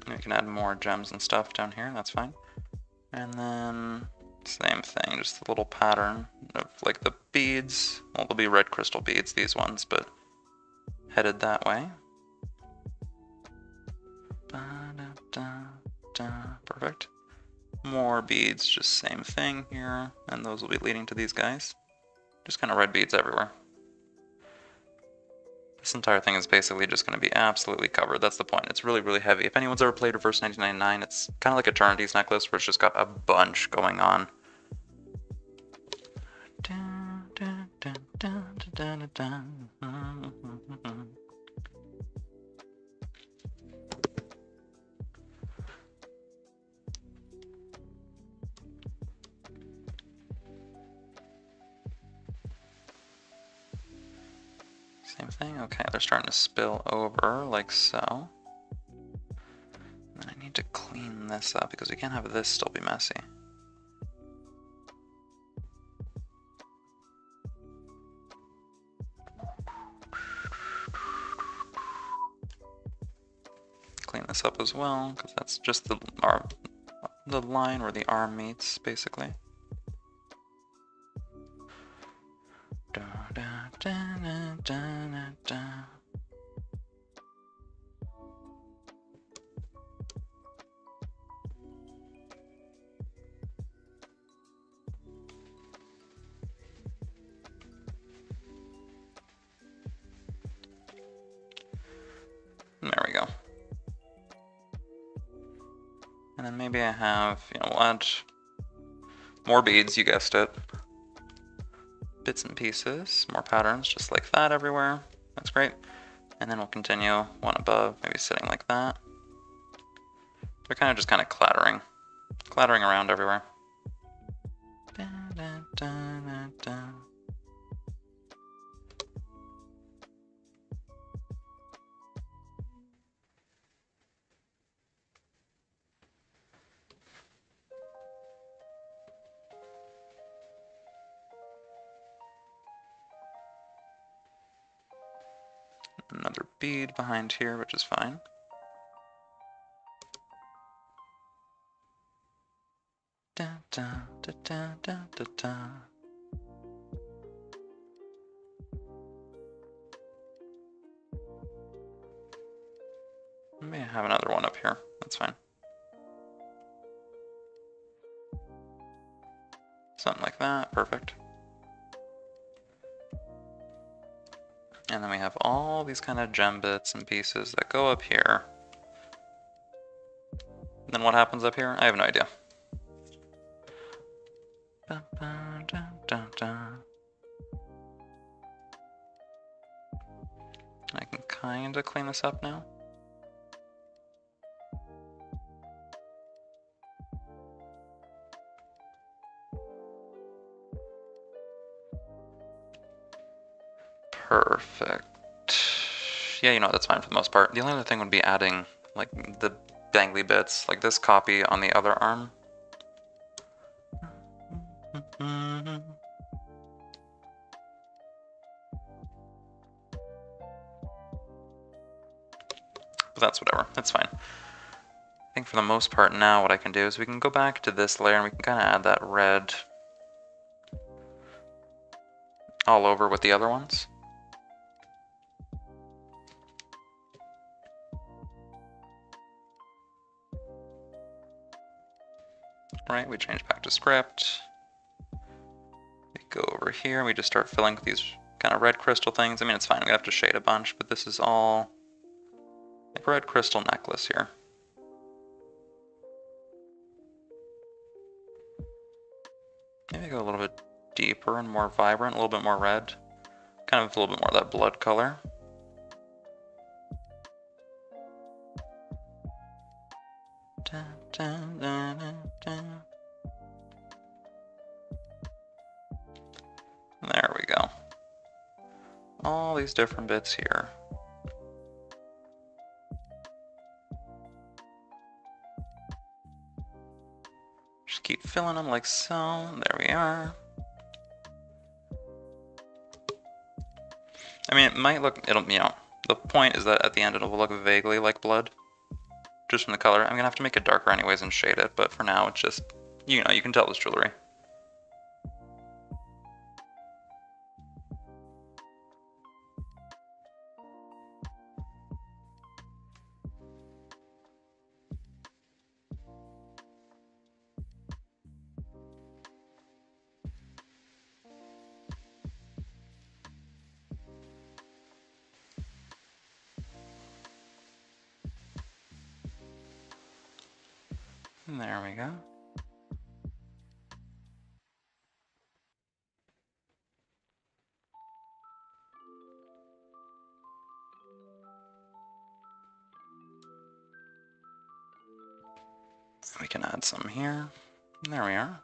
We can add more gems and stuff down here, that's fine. And then same thing, just a little pattern of like the beads. Well, they'll be red crystal beads, these ones, but headed that way. Perfect. More beads, just same thing here, and those will be leading to these guys. Just kind of red beads everywhere. This entire thing is basically just going to be absolutely covered. That's the point. It's really, really heavy. If anyone's ever played Reverse 1999, it's kind of like Eternity's necklace, where it's just got a bunch going on. Same thing. Okay, they're starting to spill over like so. And I need to clean this up because we can't have this still be messy. Clean this up as well because that's just the line where the arm meets, basically. There we go. And then maybe I have, we'll add more beads, you guessed it. Bits and pieces, more patterns, just like that everywhere. That's great. And then we'll continue one above, maybe sitting like that. They're kind of just clattering around everywhere. Another bead behind here, which is fine. Da, da, da, da, da, da, da. Maybe I have another one up here. That's fine. Something like that. Perfect. And then we have all these kind of gem bits and pieces that go up here. And then what happens up here? I have no idea. I can kind of clean this up now. Perfect. Yeah, that's fine for the most part. The only other thing would be adding like the dangly bits, like this copy on the other arm. But that's whatever, that's fine. I think for the most part now what I can do is we can go back to this layer and we can kind of add that red all over with the other ones. Right, we change back to script. We go over here and we just start filling with these kind of red crystal things. I mean, it's fine, we have to shade a bunch, but this is all like red crystal necklace here. Maybe go a little bit deeper and more vibrant, a little bit more red. Kind of a little bit more of that blood color. There we go. All these different bits here. Just keep filling them like so. There we are. I mean, it might look, the point is that at the end it'll look vaguely like blood. just from the color. I'm gonna have to make it darker anyways and shade it, but for now it's just, you know, you can tell it's jewelry. There we go. We can add some here. There we are.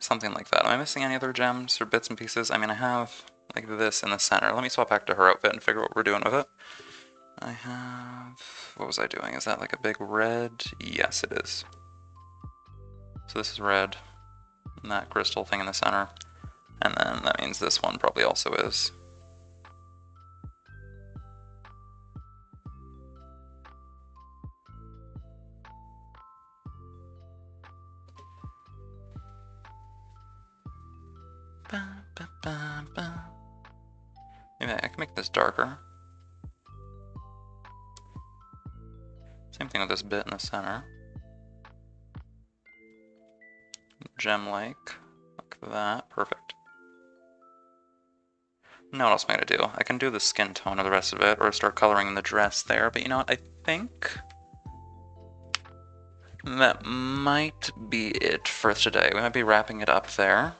Something like that. Am I missing any other gems or bits and pieces? I mean, I have like this in the center. Let me swap back to her outfit and figure out what we're doing with it. I have... what was I doing? Is that like a big red? Yes, it is. So this is red, and that crystal thing in the center. And then that means this one probably also is. Maybe I can make this darker. Same thing with this bit in the center. Gem-like, like that, perfect. Now what else am I gonna do? I can do the skin tone of the rest of it, or start coloring in the dress there, but you know what, I think that might be it for today. We might be wrapping it up there.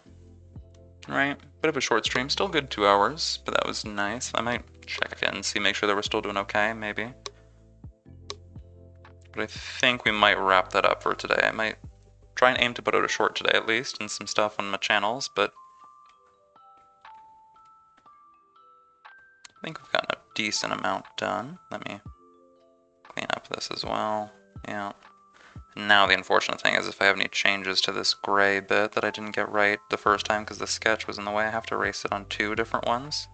Right, bit of a short stream, still good 2 hours, but that was nice. I might check in, see, make sure that we're still doing okay, maybe. But I think we might wrap that up for today. I might try and aim to put out a short today at least, and some stuff on my channels, but I think we've gotten a decent amount done. Let me clean up this as well. Yeah. Now the unfortunate thing is if I have any changes to this gray bit that I didn't get right the first time because the sketch was in the way, I have to erase it on 2 different ones.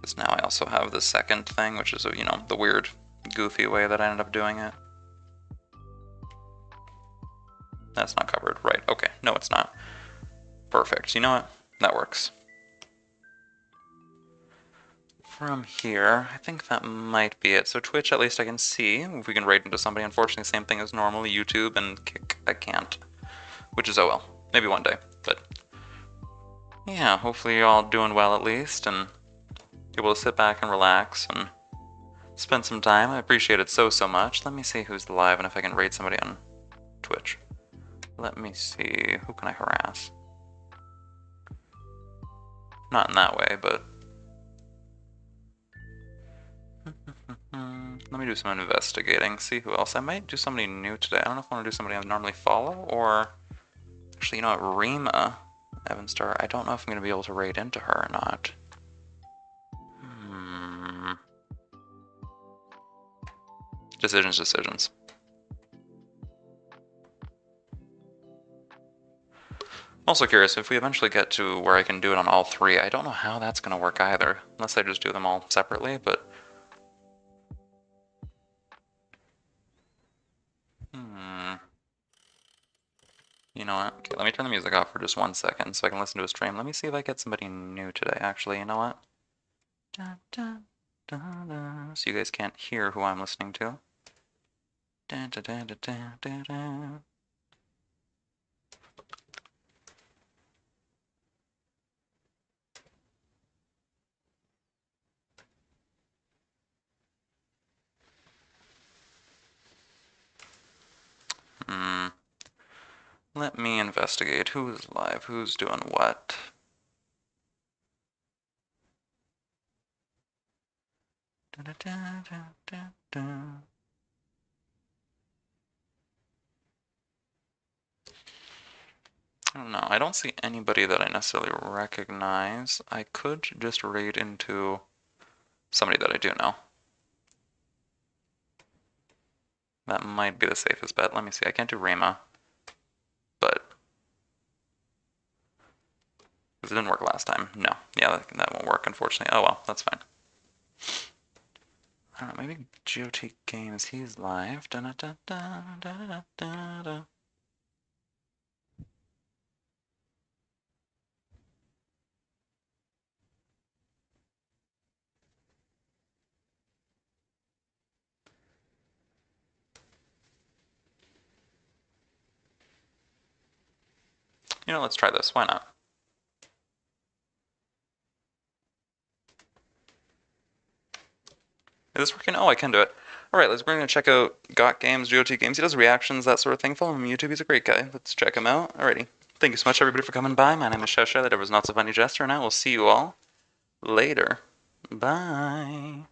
Because now I also have the second thing, which is, you know, the weird, goofy way that I ended up doing it. That's not covered, right? Okay, no it's not. Perfect, you know what? That works. From here, I think that might be it. So Twitch, at least I can see if we can raid into somebody. Unfortunately, same thing as normal. YouTube and Kick, I can't. Which is oh well. Maybe one day. But yeah, hopefully you're all doing well at least and able to sit back and relax and spend some time. I appreciate it so much. Let me see who's live and if I can raid somebody on Twitch. Let me see. Who can I harass? Not in that way, but... let me do some investigating, see who else. I might do somebody new today. I don't know if I want to do somebody I normally follow, or... actually, you know what, Rima, Evanstar, I don't know if I'm going to be able to raid into her or not. Decisions. I'm also curious, if we eventually get to where I can do it on all 3, I don't know how that's going to work either, unless I just do them all separately, but... You know what? Okay, let me turn the music off for just 1 second so I can listen to a stream. Let me see if I get somebody new today, actually. You know what? Da, da, da, da. So you guys can't hear who I'm listening to. Da, da, da, da, da, da, da. Let me investigate who's live, who's doing what. Da, da, da, da, da, da. I don't know. I don't see anybody that I necessarily recognize. I could just raid into somebody that I do know. That might be the safest bet. Let me see. I can't do Rima, but Because it didn't work last time. No. Yeah, that won't work, unfortunately. Oh well, that's fine. I don't know, maybe GOT Games, he's live. Da -da -da -da -da -da -da. You know, let's try this. Why not? Is this working? Oh, I can do it. Alright, we're going to check out Got Games, GOT Games. He does reactions, that sort of thing. Follow him on YouTube. He's a great guy. Let's check him out. Alrighty. Thank you so much, everybody, for coming by. My name is Sheshire. That was Not So Funny Jester, and I will see you all later. Bye.